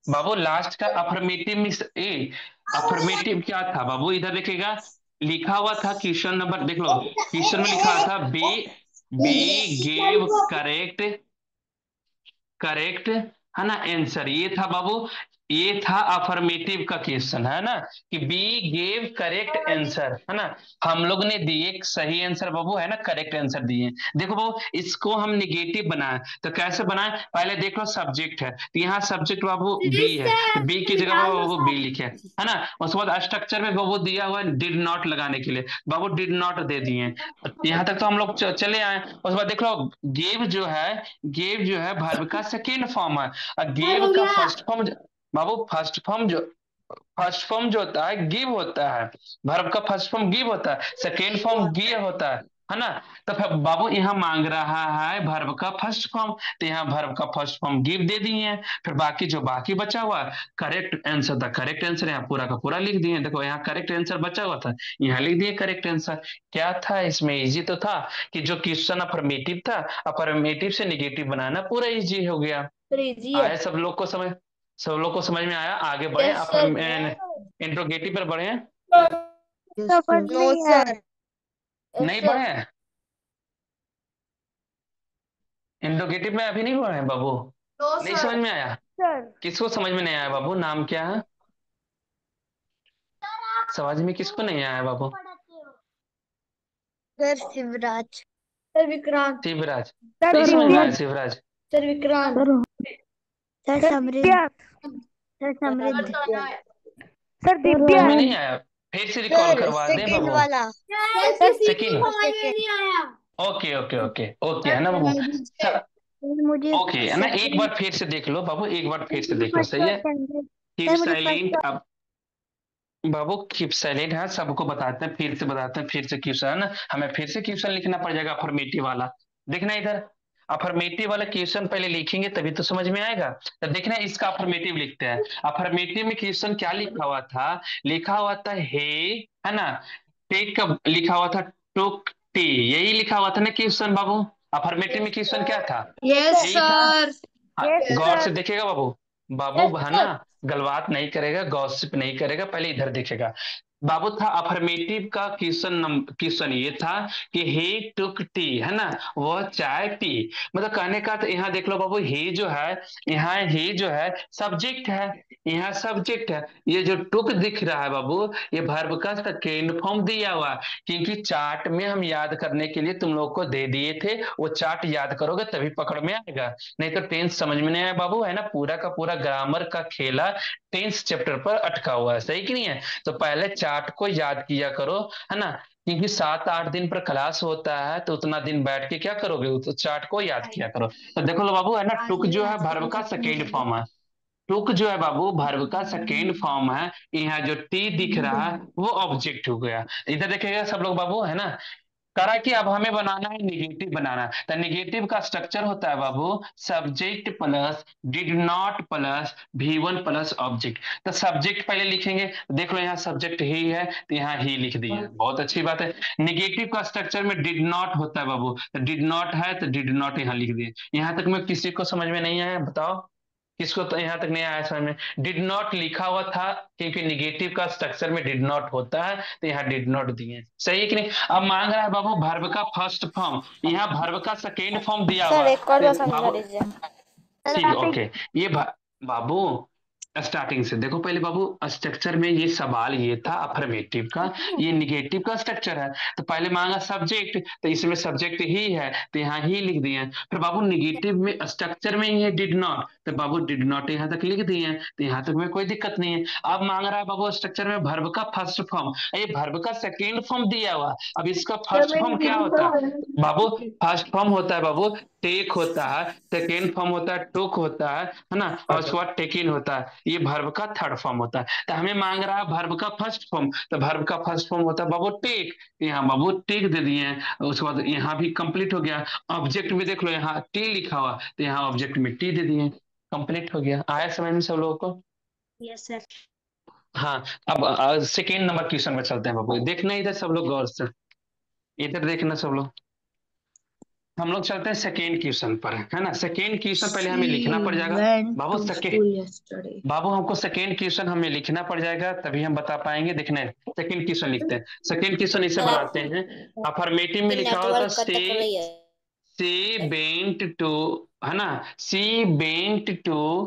Speaker 2: बाबू, लास्ट का अफर्मेटिव में ए, अफर्मेटिव क्या था बाबू? इधर देखिएगा, लिखा हुआ था क्वेश्चन नंबर, देख लो क्वेश्चन में लिखा था B, B gave correct, correct, है ना, आंसर। ये था बाबू, ये था अफर्मेटिव का क्वेश्चन, है ना, कि बी गेव करेक्ट आंसर, है ना। हम लोग ने दिए सही आंसर बाबू, है ना, करेक्ट आंसर दिए। देखो बाबू, इसको हम निगेटिव बनाए तो कैसे बनाए? पहले देख लो सब्जेक्ट है तो यहाँ सब्जेक्ट बाबू बी है, तो बी की जगह पर बाबू बी लिखे, है ना। उसके बाद स्ट्रक्चर में बाबू दिया हुआ डिड नॉट लगाने के लिए, बाबू डिड नॉट दे दिए। यहाँ तक तो हम लोग चले आए। उसके बाद देख लो गेव जो है, गेव जो है वर्ब का सेकेंड फॉर्म है, और गेव का फर्स्ट फॉर्म बाबू, फर्स्ट फॉर्म जो होता है गिव होता है, वर्ब का फर्स्ट फॉर्म गिव होता है, सेकेंड फॉर्म गिव होता है ना। तो फिर बाबू यहाँ मांग रहा है वर्ब का फर्स्ट फॉर्म, तो यहाँ वर्ब का फर्स्ट फॉर्म गिव दे दिए हैं। फिर बाकी जो बाकी बचा हुआ करेक्ट आंसर था, करेक्ट आंसर यहाँ पूरा का पूरा लिख दिए। देखो यहाँ करेक्ट आंसर बचा हुआ था, यहाँ लिख दिए करेक्ट आंसर। क्या था इसमें? इजी तो था कि जो क्वेश्चन अफर्मेटिव था, अफर्मेटिव से निगेटिव बनाना पूरा इजी हो गया। आया सब लोग को समझ, सब लोग को समझ में आया? आगे बढ़े, इंट्रोगेटिव पर बढ़े।
Speaker 3: No sir.
Speaker 2: नहीं बढ़े? इंट्रोगेटिव में अभी नहीं बढ़े बाबू?
Speaker 1: नो
Speaker 2: नहीं
Speaker 1: सर।
Speaker 2: समझ में आया?
Speaker 3: सर
Speaker 2: किसको समझ में नहीं आया बाबू? नाम क्या है? समझ में किसको नहीं आया बाबू?
Speaker 3: Sir Shivraj. Sir Vikrant.
Speaker 2: Shivraj.
Speaker 3: Sir
Speaker 2: नहीं समझ में आया
Speaker 3: Rohan.
Speaker 2: Shivraj?
Speaker 3: Sir Vikrant. Sir Samriddh. Sir Samriddh.
Speaker 1: Sir Tanay.
Speaker 3: Sir Divya.
Speaker 2: समझ में नहीं आया? फिर से रिकॉल
Speaker 3: सर
Speaker 2: करवा दे
Speaker 3: सेकंड
Speaker 2: बाबू।
Speaker 3: वाला।
Speaker 1: सर किसी को
Speaker 2: सेकंड।
Speaker 1: समझ में नहीं आया।
Speaker 2: ओके ओके ओके ओके, है
Speaker 1: सर
Speaker 2: ना बाबू?
Speaker 1: सर
Speaker 3: मुझे
Speaker 2: ओके, है ना, एक बार फिर से देख लो बाबू, एक बार फिर से देख लो, सही है। कीप
Speaker 3: सर मुझे
Speaker 2: साइलेंट। अब बाबू कीप साइलेंट है, सबको बताते हैं, फिर से बताते हैं, फिर से क्वेश्चन, है ना, हमें फिर से क्वेश्चन लिखना पड़ जाएगा अफर्मेटिव वाला। देखना इधर, अफर्मेटिव वाला क्वेश्चन पहले लिखेंगे तभी तो समझ में आएगा। तो देखना इसका अफर्मेटिव लिखते हैं। अफर्मेटिव में क्वेश्चन क्या लिखा हुआ था? लिखा हुआ था हे, है ना, टेक का लिखा हुआ था, टुक टी, यही लिखा हुआ था ना क्वेश्चन बाबू। अफर्मेटिव में क्वेश्चन क्या था?
Speaker 1: यस
Speaker 2: यही था।
Speaker 1: सर।
Speaker 2: हाँ,
Speaker 3: यस
Speaker 2: गौर से
Speaker 3: सर।
Speaker 2: देखिएगा बाबू, बाबू है ना, गलबात नहीं करेगा, गॉसिप नहीं करेगा, पहले इधर देखेगा। बाबू था अफर्मेटिव का क्वेश्चन ये था कि ही टुक टी, है ना, वह चाय पी। मतलब कहने का तो यहाँ देख लो बाबू, ही जो है, यहाँ ही जो है सब्जेक्ट है, यहाँ सब्जेक्ट है। ये जो टुक दिख रहा है बाबू, ये वर्ब का सेकेंड फॉर्म दिया हुआ है, क्योंकि चार्ट में हम याद करने के लिए तुम लोग को दे दिए थे, वो चार्ट याद करोगे तभी पकड़ में आएगा, नहीं तो टेंस समझ में नहीं आया बाबू, है ना। पूरा का पूरा ग्रामर का खेला टेंस चैप्टर पर अटका हुआ है, सही कि नहीं है। तो पहले चार्ट को याद किया करो, है ना, क्योंकि 7-8 दिन पर क्लास होता है, तो उतना दिन बैठ के क्या करोगे, तो चार्ट को याद किया करो। तो देखो लो बाबू, है ना, टुक जो है वर्ब का सेकेंड फॉर्म है। टुक जो है बाबू वर्ब का सेकेंड फॉर्म है। यहाँ जो टी दिख रहा है वो ऑब्जेक्ट हो गया। इधर देखिएगा सब लोग बाबू, है ना। करा कि अब हमें बनाना है निगेटिव बनाना है, तो निगेटिव का स्ट्रक्चर होता है बाबू subject plus did not plus V1 plus object. तो सब्जेक्ट पहले लिखेंगे, देख लो यहाँ सब्जेक्ट ही है, तो यहाँ ही लिख दिया, बहुत अच्छी बात है। निगेटिव का स्ट्रक्चर में डिड नॉट होता है बाबू, तो डिड नॉट है तो डिड नॉट यहाँ लिख दिए। यहाँ तक में किसी को समझ में नहीं आया, बताओ किसको तो यहाँ तक नहीं आया समझ में। डिड नॉट लिखा हुआ था क्योंकि निगेटिव का स्ट्रक्चर में डिड नॉट होता है, तो यहाँ डिड नॉट दिए, सही है कि नहीं। अब मांग रहा है बाबू वर्ब का फर्स्ट फॉर्म, यहाँ वर्ब का सेकेंड फॉर्म दिया हुआ
Speaker 3: सर
Speaker 2: है,
Speaker 3: एक और बार
Speaker 2: तो
Speaker 3: समझा
Speaker 2: बाबू
Speaker 3: दीजिए।
Speaker 2: ठीक है, ओके। ये बाबू स्टार्टिंग से देखो पहले बाबू, स्ट्रक्चर में ये सवाल ये था अफर्मेटिव का, ये निगेटिव का स्ट्रक्चर है, तो पहले मांगा सब्जेक्ट, तो इसमें सब्जेक्ट ही है, तो यहाँ ही लिख दिए। फिर बाबू निगेटिव में स्ट्रक्चर में ये डिड नॉट, तो बाबू डिड नॉट यहाँ तक लिख दिए, तो यहाँ तक में कोई दिक्कत नहीं है। अब मांग रहा है बाबू स्ट्रक्चर में वर्ब का फर्स्ट फॉर्म, ये वर्ब का सेकेंड फॉर्म दिया हुआ, अब इसका फर्स्ट फॉर्म क्या होता है बाबू। फर्स्ट फॉर्म होता है बाबू टेक होता है, सेकेंड फॉर्म होता है टुक होता है ना, और उसके बाद टेकिन होता है, ये वर्ब का थर्ड फॉर्म होता है। तो हमें मांग रहा है वर्ब का फर्स्ट फॉर्म, तो वर्ब का फर्स्ट फॉर्म होता है बाबू टेक, यहाँ बाबू टेक दे दिए हैं, उसके बाद यहाँ भी कंप्लीट हो गया। ऑब्जेक्ट में देख लो यहाँ टी लिखा हुआ, तो यहाँ ऑब्जेक्ट में टी दे दिए, कंप्लीट हो गया। आया समझ में सब लोगों को।
Speaker 3: Yes sir.
Speaker 2: हाँ, अब सेकेंड नंबर क्वेश्चन में चलते हैं बाबू, देखना इधर सब लोग गौर से, इधर देखना सब लोग। हम लोग चलते हैं सेकेंड क्वेश्चन पर, है ना। सेकेंड क्वेश्चन पहले हमें लिखना पड़ जाएगा बाबू, बाबू हमको सेकेंड क्वेश्चन हमें लिखना पड़ जाएगा, तभी हम बता पाएंगे। देखने सेकेंड क्वेश्चन लिखते हैं, सेकेंड क्वेश्चन इसे बनाते हैं। अफर्मेटिव में लिखा हुआ था सी बेंट टू, है ना, सी बेंट टू,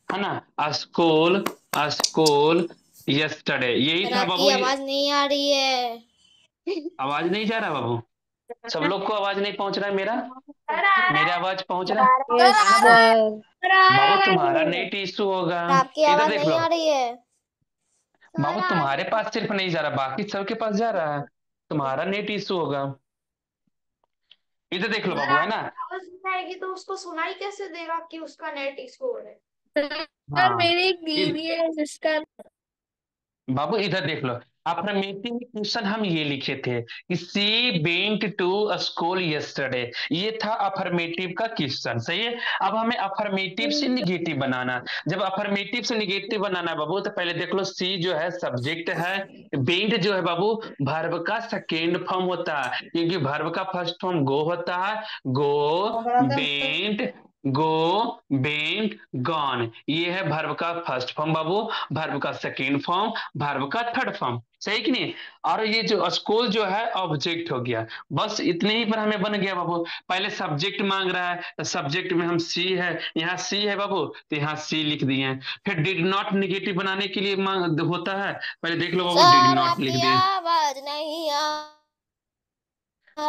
Speaker 2: है ना, स्कूल स्कूल यस्टरडे, यही था बाबू।
Speaker 3: आवाज नहीं आ रही है।
Speaker 2: आवाज नहीं जा रहा बाबू, सब लोग को आवाज नहीं पहुंच रहा है मेरा, मेरा आवाज पहुंच रहा है
Speaker 4: यस सर।
Speaker 2: बाबू। तुम्हारा नेट इशू होगा,
Speaker 3: आपकी
Speaker 2: इधर
Speaker 3: आवाज
Speaker 2: देख
Speaker 3: नहीं
Speaker 2: लो
Speaker 3: आ रही है।
Speaker 2: बाबू, तुम्हारे पास सिर्फ नहीं जा रहा, बाकी सबके पास जा रहा है, तुम्हारा नेट इशू होगा। इधर देख लो बाबू, है ना।
Speaker 1: आवाज नहीं आएगी तो उसको सुनाई कैसे देगा कि उसका नेट इशू हो रहा है।
Speaker 4: सर
Speaker 2: हाँ
Speaker 4: मेरी एक दीदी है जिसका
Speaker 2: बाबू इधर देख लो, अफर्मेटिव क्वेश्चन हम ये लिखे थे कि she went to school yesterday, ये था अफर्मेटिव का क्वेश्चन, सही है। अब हमें अफर्मेटिव से निगेटिव बनाना, जब अफर्मेटिव से निगेटिव बनाना है बाबू, तो पहले देख लो सी जो है सब्जेक्ट है, वेंट जो है बाबू वर्ब का सेकेंड फॉर्म होता है, क्योंकि वर्ब का फर्स्ट फॉर्म गो होता है, गो वेंट गो बेंट गॉन, ये है वर्ब का फर्स्ट फॉर्म बाबू, वर्ब का सेकेंड फॉर्म, वर्ब का थर्ड फॉर्म, सही कि नहीं। और ये जो स्कूल जो है ऑब्जेक्ट हो गया, बस इतने ही पर हमें बन गया बाबू। पहले सब्जेक्ट मांग रहा है, तो सब्जेक्ट में हम सी है, यहाँ सी है बाबू, तो यहाँ सी लिख दिए हैं। फिर डिड नॉट निगेटिव बनाने के लिए मांग होता है, पहले देख लो बाबू डिड नॉट लिख दिए।
Speaker 3: आवाज नहीं आ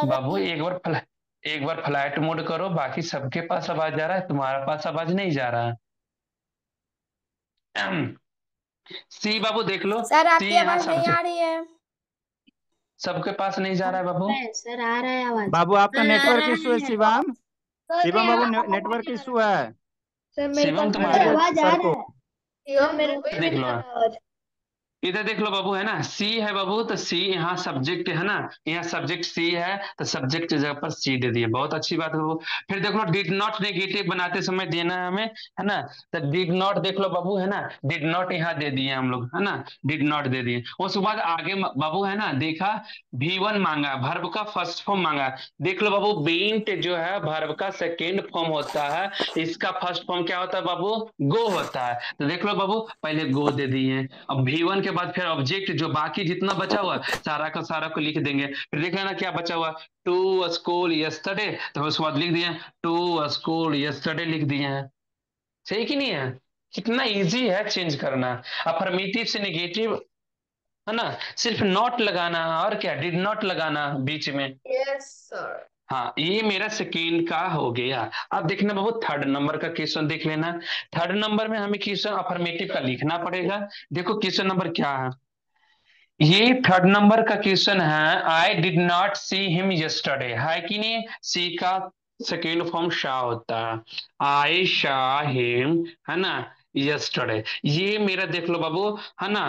Speaker 2: बाबू एक बार फ्लाइट मोड करो, बाकी सबके पास आवाज जा रहा है, तुम्हारा पास आवाज नहीं जा रहा है। सी बाबू देख लो,
Speaker 3: सर
Speaker 2: सी
Speaker 3: आपकी
Speaker 2: यहाँ
Speaker 3: आवाज नहीं आ
Speaker 2: सब्जेक्ट
Speaker 3: रही है।
Speaker 2: सबके पास नहीं जा रहा है बाबू।
Speaker 3: सर आ रहा है आवाज।
Speaker 5: बाबू आपका
Speaker 3: सर आ
Speaker 5: नेटवर्क
Speaker 3: रहा
Speaker 5: इशू है
Speaker 3: है।
Speaker 5: शिवम,
Speaker 3: सर
Speaker 5: शिवम बाबू
Speaker 3: मेरा
Speaker 5: नेटवर्क इशू है।
Speaker 3: सर मेरे
Speaker 2: शिवम
Speaker 3: पास
Speaker 2: तुम्हारे
Speaker 5: मैसेज
Speaker 3: आवाज आ
Speaker 5: सर
Speaker 3: रहा
Speaker 5: को
Speaker 3: है। सर मेरे
Speaker 2: देख लो, इधर देख लो बाबू, है ना, सी है बाबू, तो सी यहाँ सब्जेक्ट है ना, यहाँ सब्जेक्ट सी है, तो सब्जेक्ट की जगह पर सी दे दिए, बहुत अच्छी बात है बाबू। फिर देख लो डिड नॉट नेगेटिव बनाते समय देना है हमें, है ना, तो डिड नॉट देख लो बाबू, है ना, डिड नॉट यहाँ दे दिए हम लोग, है ना, डिड नॉट दे दिए। उसके बाद आगे बाबू, है ना, देखा V1 मांगा, वर्ब का फर्स्ट फॉर्म मांगा। देख लो बाबू, बींट जो है वर्ब का सेकेंड फॉर्म होता है, इसका फर्स्ट फॉर्म क्या होता है बाबू, गो होता है। तो देख लो बाबू, पहले गो दे दिए, अब V1 के बाद फिर ऑब्जेक्ट जो बाकी जितना बचा हुआ सारा का सारा को लिख देंगे। फिर देख लेना क्या बचा हुआ, टू स्कूल यस्टरडे, तो उसके बाद लिख दिए टू स्कूल यस्टरडे, लिख दिए हैं। सही कि नहीं है? कितना इजी है चेंज करना। अफर्मेटिव से नेगेटिव, है ना, सिर्फ नॉट लगाना और क्या, डिड नॉट लगाना बीच में।
Speaker 1: Yes sir.
Speaker 2: हाँ, ये मेरा सेकेंड का हो गया। अब देखना बाबू, थर्ड नंबर का क्वेश्चन देख लेना। थर्ड नंबर में हमें क्वेश्चन अफर्मेटिव का लिखना पड़ेगा। देखो क्वेश्चन नंबर क्या है, ये थर्ड नंबर का क्वेश्चन है, I did not see him yesterday, है कि नहीं? सी का सेकेंड फॉर्म शा होता है, आई शा हिम, है ना, यस्टरडे। ये मेरा देख लो बाबू, है ना,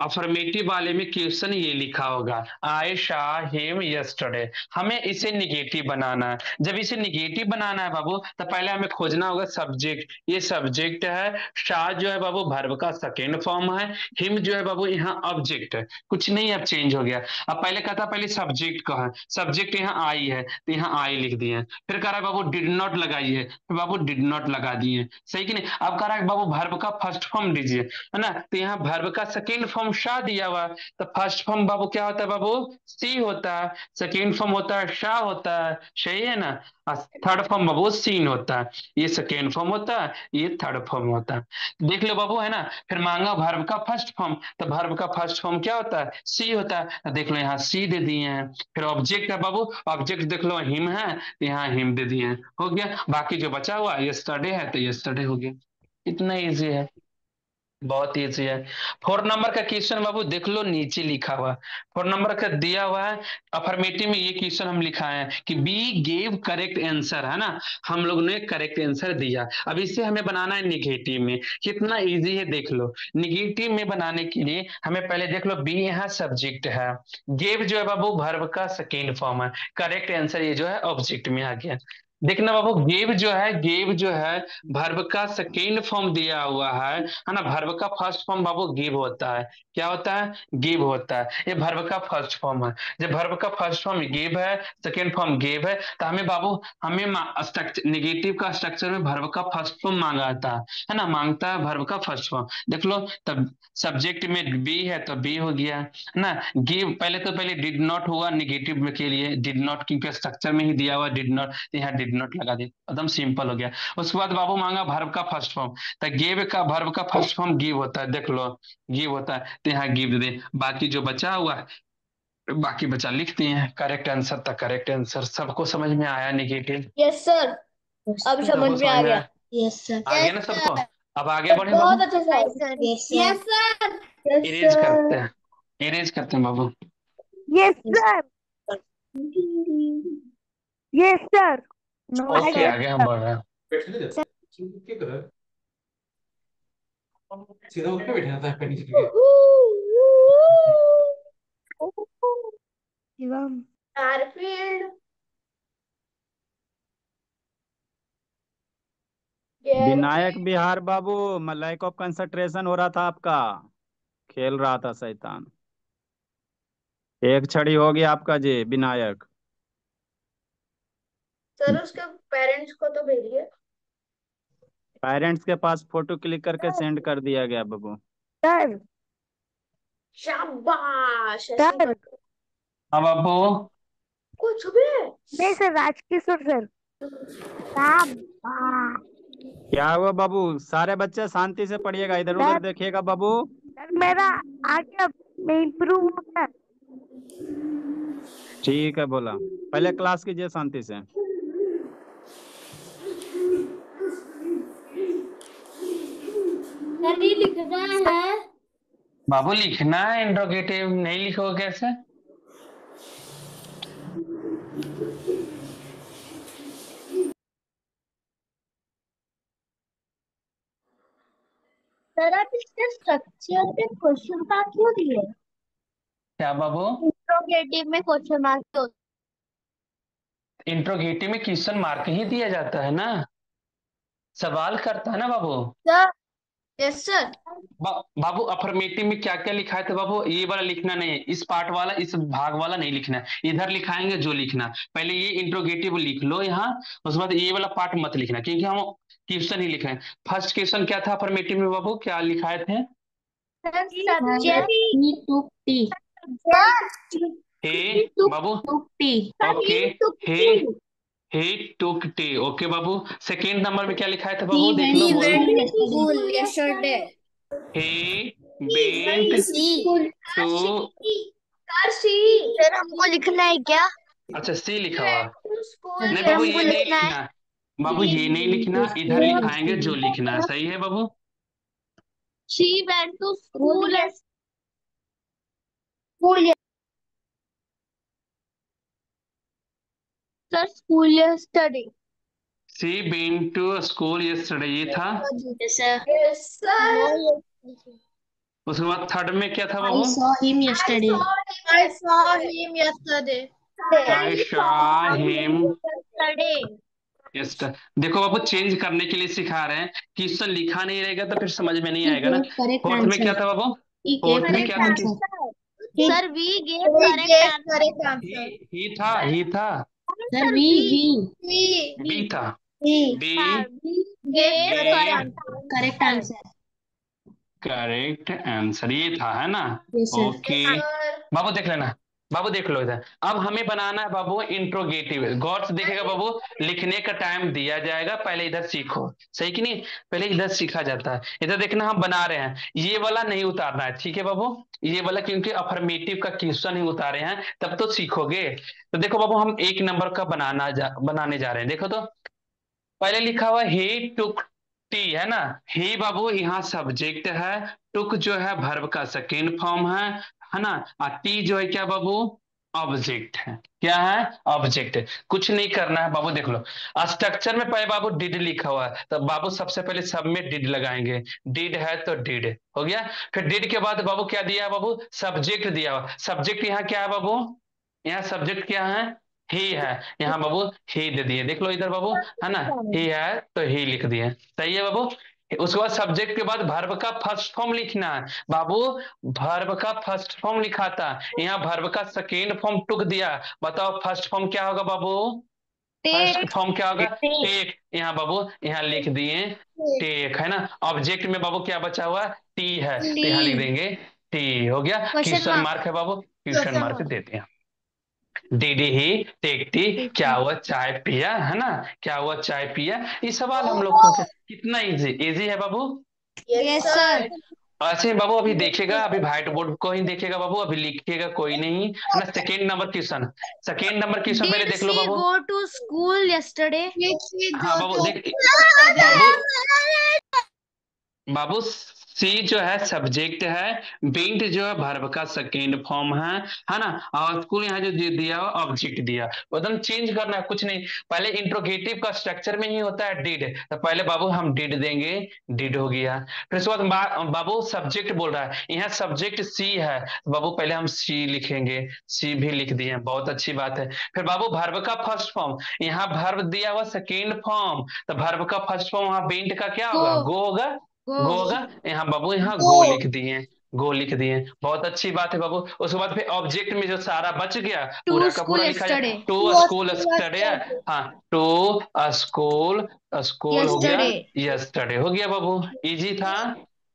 Speaker 2: अफर्मेटिव वाले में क्वेश्चन ये लिखा होगा, आई शा हिम यस्टरडे। हमें इसे निगेटिव बनाना है। जब इसे निगेटिव बनाना है बाबू, तो पहले हमें खोजना होगा सब्जेक्ट। ये सब्जेक्ट है, शा जो है बाबू वर्ब का सेकेंड फॉर्म है, हिम जो है बाबू यहाँ ऑब्जेक्ट है। कुछ नहीं, अब चेंज हो गया। अब पहले कहता पहले सब्जेक्ट का है, सब्जेक्ट यहाँ आई है, तो यहाँ आई लिख दिए। फिर कह रहा है बाबू डिड नॉट लगाइए, फिर बाबू डिड नॉट लगा दिए। सही कि नहीं? अब कह रहा है बाबू वर्ब का फर्स्ट फॉर्म दीजिए, है ना, तो यहाँ वर्ब का सेकेंड फॉर्म शा दिया हुआ, तो फर्स्ट फॉर्म बाबू क्या होता है बाबू, सी होता है, सेकेंड फॉर्म होता है शा होता है, सही है ना, थर्ड फॉर्म बाबू सीन होता है। ये सेकेंड फॉर्म होता है, ये थर्ड फॉर्म होता है। देख लो बाबू, है ना। फिर मांगा वर्ब का फर्स्ट फॉर्म, तो वर्ब का फर्स्ट फॉर्म क्या होता है, सी होता है, तो देख लो यहाँ सी दे दिए हैं। फिर ऑब्जेक्ट है बाबू, ऑब्जेक्ट देख लो हिम है, तो यहाँ हिम दे दिए हैं, हो गया। बाकी जो बचा हुआ यस्टरडे है, तो यस्टरडे हो गया। इतना इजी है, बहुत ईजी है। फोर नंबर का क्वेश्चन बाबू देख लो, नीचे लिखा हुआ, फोर नंबर का दिया हुआ है अफर्मेटिव में। ये क्वेश्चन हम लिखा है कि बी गेव करेक्ट आंसर, है ना, हम लोग ने करेक्ट आंसर दिया। अब इसे हमें बनाना है निगेटिव में। कितना इजी है देख लो। निगेटिव में बनाने के लिए हमें पहले देख लो, बी यहाँ सब्जेक्ट है, गेव जो है बाबू वर्ब का सेकेंड फॉर्म है, करेक्ट आंसर ये जो है ऑब्जेक्ट में आ गया। देखना बाबू, गेव जो है, गेव जो है वर्ब का सेकेंड फॉर्म दिया हुआ है ना। वर्ब का फर्स्ट फॉर्म बाबू गिव होता है, क्या होता है, गिव होता है। ये वर्ब का फर्स्ट फॉर्म है। जब वर्ब का फर्स्ट फॉर्म गिव है, सेकेंड फॉर्म गिव है, तो हमें बाबू, हमें स्ट्रक्चर निगेटिव का स्ट्रक्चर में वर्ब का फर्स्ट फॉर्म मांगा है ना, मांगता है वर्ब का फर्स्ट फॉर्म। देख लो, तब सब्जेक्ट में बी है तो बी हो गया, है ना। गिव पहले तो पहले डिड नॉट हुआ निगेटिव के लिए, डिड नॉट क्योंकि स्ट्रक्चर में ही दिया हुआ डिड नॉट, यहाँ डिड नॉट लगा दिया, एकदम सिंपल हो गया। उसके बाद बाबू मांगा वर्ब का फर्स्ट फॉर्म, तो गिव का वर्ब का फर्स्ट फॉर्म गिव होता है, देख लो गिव होता है, तो यहाँ गिव दे। बाकी जो बचा हुआ है, बाकी बचा लिखते हैं। करेक्ट आंसर था, करेक्ट आंसर। सबको समझ में आया निगेटिव?
Speaker 4: यस सर, अब समझ
Speaker 2: सबको
Speaker 4: में
Speaker 2: समझ
Speaker 4: आ
Speaker 2: में
Speaker 4: गया।
Speaker 2: आया?
Speaker 4: Yes sir.
Speaker 2: आ गया ना सबको? अब आगे बढ़े बाबू,
Speaker 4: बहुत अच्छा
Speaker 3: yes
Speaker 4: sir.
Speaker 3: Sir.
Speaker 4: Yes sir. Yes
Speaker 2: erase करते
Speaker 4: सर।
Speaker 2: हैं, इरेज करते हैं बाबू।
Speaker 3: Yes sir. Yes sir. No
Speaker 2: okay,
Speaker 3: sir.
Speaker 2: आगे हम बढ़ रहे हैं।
Speaker 6: बैठने देता है क्या कर रहा है सीधा उठ के बैठा रहता है पैर नीचे करके
Speaker 3: शिवम।
Speaker 1: गारफील्ड।
Speaker 5: विनायक बिहार बाबू, लैक ऑफ कंसंट्रेशन हो रहा था आपका, खेल रहा था शैतान। एक छड़ी हो गया आपका जी विनायक।
Speaker 1: सर उसके पेरेंट्स को तो भेजिए।
Speaker 5: पेरेंट्स के पास फोटो क्लिक करके सेंड कर दिया गया बाबू।
Speaker 3: सर।
Speaker 1: शाबाश, ऐसे ही
Speaker 3: सर।
Speaker 1: करते।
Speaker 2: अब बाबू,
Speaker 1: कुछ भी।
Speaker 3: नहीं सर, राजकिशोर सर। शाबाश।
Speaker 5: क्या हुआ बाबू? सारे बच्चे शांति से पढ़िएगा, इधर उधर
Speaker 3: सर।
Speaker 5: देखिएगा बाबू।
Speaker 3: सर मेरा आगे इम्प्रूव हो गया।
Speaker 5: ठीक है, बोला पहले क्लास कीजिए शांति से।
Speaker 4: सर ये लिखना है।
Speaker 2: बाबू लिखना है, इंट्रोगेटिव नहीं लिखोगे कैसे?
Speaker 4: सर आप इसके स्ट्रक्चर पे क्वेश्चन मार्क क्यों दिए?
Speaker 2: क्या बाबू?
Speaker 4: इंट्रोगेटिव में क्वेश्चन मार्क होता
Speaker 2: इंट्रोगेटिव में क्वेश्चन मार्क ही दिया जाता है ना, सवाल करता है ना बाबू।
Speaker 4: है। Yes sir.
Speaker 2: बाबू अफर्मेटिव में क्या क्या लिखा है था बाबू? ये वाला लिखना नहीं है, इस पार्ट वाला, इस भाग वाला नहीं लिखना है, इधर लिखाएंगे जो लिखना है। पहले ये इंट्रोगेटिव लिख लो यहाँ, उसके बाद ये वाला पार्ट मत लिखना, क्योंकि हम क्वेश्चन ही लिख रहे हैं। फर्स्ट क्वेश्चन क्या था अफर्मेटिव में बाबू, क्या लिखाए थे?
Speaker 4: सर सब्जेक्ट ही टुक टी।
Speaker 2: हे
Speaker 4: ही टुक
Speaker 2: बाबू,
Speaker 4: टुक टी।
Speaker 2: ओके, हे हे टुक टे, ओके बाबू। सेकेंड नंबर में क्या लिखाए थे बाबू, देख लो, बोलो।
Speaker 4: School yesterday.
Speaker 2: He went to,
Speaker 1: sir see
Speaker 3: sir हमको लिखना है क्या?
Speaker 2: अच्छा सी लिखा हुआ।
Speaker 1: स्कूल
Speaker 2: नहीं बाबू
Speaker 3: हमको
Speaker 2: ये नहीं
Speaker 3: लिखना है।
Speaker 2: लिखना, बाबू ये नहीं लिखना, इधर लिखाएंगे जो लिखना है, सही है बाबू।
Speaker 4: She went to school. Sir school yesterday.
Speaker 2: She been to school yesterday, ये था।
Speaker 1: यस सर
Speaker 2: उसके बाद थर्ड में क्या था
Speaker 4: I
Speaker 2: Babu?
Speaker 4: saw him yesterday.
Speaker 1: I saw him yesterday.
Speaker 2: I Shaw him यस्टर। देखो बाबू चेंज करने के लिए सिखा रहे हैं, क्वेश्चन लिखा नहीं रहेगा तो फिर समझ में नहीं
Speaker 4: He
Speaker 2: आएगा ना।
Speaker 4: gave correct
Speaker 2: फोर्थ में क्या
Speaker 4: answer.
Speaker 2: था बाबू?
Speaker 4: He
Speaker 2: फोर्थ
Speaker 4: gave
Speaker 2: में
Speaker 4: correct
Speaker 2: क्या था?
Speaker 4: answer.
Speaker 3: Sir we gave correct answer.
Speaker 2: He था, ही था,
Speaker 4: Sir, we
Speaker 2: बी था, B
Speaker 1: Gave
Speaker 4: correct answer.
Speaker 2: Correct answer, ये था, है ना।
Speaker 4: Yes sir.
Speaker 2: ओके बाबू देख लेना, बाबू देख लो इधर। अब हमें बनाना है बाबू इंट्रोगेटिव, गौर से देखेगा बाबू, लिखने का टाइम दिया जाएगा, पहले इधर सीखो, सही कि नहीं, पहले इधर सीखा जाता है। इधर देखना हम बना रहे हैं, ये वाला नहीं उतारना है, ठीक है बाबू, ये वाला क्योंकि अफर्मेटिव का क्वेश्चन ही उतारे हैं, तब तो सीखोगे। तो देखो बाबू हम एक नंबर का बनाने जा रहे हैं, देखो तो। पहले लिखा हुआ ही टुक टी, है ना। ही बाबू यहाँ सब्जेक्ट है, टुक जो है वर्ब का सेकेंड फॉर्म है ना। और टी जो है क्या बाबू, ऑब्जेक्ट है। क्या है? ऑब्जेक्ट है। कुछ नहीं करना है बाबू, देख लो स्ट्रक्चर में पहले बाबू डिड लिखा हुआ है, तो बाबू सबसे पहले सब में डिड लगाएंगे, डिड है तो डिड हो गया। फिर डिड के बाद बाबू क्या दिया है बाबू, सब्जेक्ट दिया हुआ। सब्जेक्ट यहाँ क्या है बाबू, यहाँ सब्जेक्ट क्या है, ही है, यहाँ बाबू ही दे दिए, देख लो इधर बाबू, है ना, ही है तो ही लिख दिए, सही है बाबू। उसके बाद सब्जेक्ट के बाद वर्ब का फर्स्ट फॉर्म लिखना है बाबू, वर्ब का फर्स्ट फॉर्म लिखा था, यहाँ वर्ब का सेकेंड फॉर्म टुक दिया। बताओ फर्स्ट फॉर्म क्या होगा बाबू, फर्स्ट फॉर्म क्या होगा, टेक। यहाँ बाबू यहाँ लिख दिए टेक, है ना। ऑब्जेक्ट में बाबू क्या बचा हुआ, टी है, तो यहाँ लिख देंगे टी, हो गया। क्वेश्चन मार्क है बाबू, क्वेश्चन मार्क देते हैं। डीडी ही टेक टी, क्या हुआ चाय पिया, है ना, क्या हुआ चाय पिया। ये सवाल हम लोग को कितना इजी इजी है बाबू।
Speaker 1: यस सर
Speaker 2: ऐसे बाबू अभी देखेगा, अभी व्हाइट बोर्ड को ही देखेगा बाबू, अभी लिखिएगा कोई नहीं, है ना। Second number question, second number question पहले देख लो बाबू।
Speaker 4: Go to school yesterday.
Speaker 2: हाँ बाबू देख, बाबू बाबू सी जो है सब्जेक्ट है, बिंट जो है वर्ब का सेकेंड फॉर्म है ना। और स्कूल यहाँ जो दिया हुआ ऑब्जेक्ट दिया, एकदम चेंज करना है कुछ नहीं। पहले इंट्रोगेटिव का स्ट्रक्चर में ही होता है डिड, तो पहले बाबू हम डिड देंगे, डिड हो गया। फिर उसके बाद बाबू सब्जेक्ट बोल रहा है, यहाँ सब्जेक्ट सी है, बाबू पहले हम सी लिखेंगे, सी भी लिख दिए, बहुत अच्छी बात है। फिर बाबू वर्ब का फर्स्ट फॉर्म, यहाँ वर्ब दिया हुआ सेकेंड फॉर्म, तो वर्ब का फर्स्ट फॉर्म वहां बिंट का क्या होगा, गो होगा, गो होगा। यहाँ बाबू यहाँ गो लिख दिए, गो लिख दिए, बहुत अच्छी बात है बाबू। उसके बाद फिर ऑब्जेक्ट में जो सारा बच गया पूरा का पूरा लिखा जाए, टू स्कूल स्टडे, हाँ टू स्कूल, स्कूल हो गया, यस्टरडे हो गया बाबू, इजी था,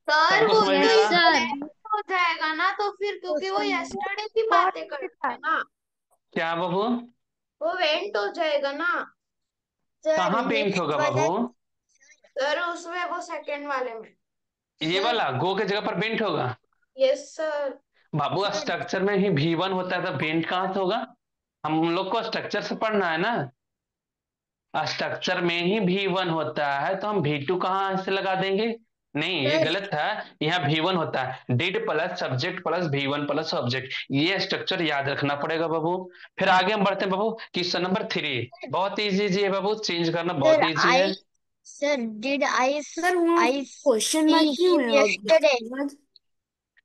Speaker 1: सर
Speaker 2: सबको
Speaker 1: वो
Speaker 2: समझ में आ रहा।
Speaker 1: हो जाएगा ना, तो फिर क्योंकि वो यस्टरडे की बातें करता है ना,
Speaker 2: क्या बाबू,
Speaker 1: वो वेंट हो जाएगा ना
Speaker 2: कहाँ पेंट होगा बाबू,
Speaker 1: सर, उसमें वो सेकंड वाले में।
Speaker 2: ये वाला गो के जगह पर बेंट होगा
Speaker 1: यस सर
Speaker 2: बाबू। स्ट्रक्चर में ही V1 होता है, तो बेंट कहाँ से होगा, हम लोग को स्ट्रक्चर से पढ़ना है ना। स्ट्रक्चर में ही V1 होता है, तो हम V2 कहाँ से लगा देंगे, नहीं ये गलत है। यहाँ V1 होता है, did plus subject plus V1 plus object, ये स्ट्रक्चर याद रखना पड़ेगा बाबू। फिर आगे हम बढ़ते हैं बाबू, क्वेश्चन नंबर 3, बहुत इजी है बाबू, चेंज करना बहुत इजी है।
Speaker 3: सर डिड आई
Speaker 7: सर वो
Speaker 3: आई
Speaker 7: क्वेश्चन मार्क
Speaker 3: सी
Speaker 7: क्यों
Speaker 3: हिम
Speaker 7: है
Speaker 3: यस्टरडे?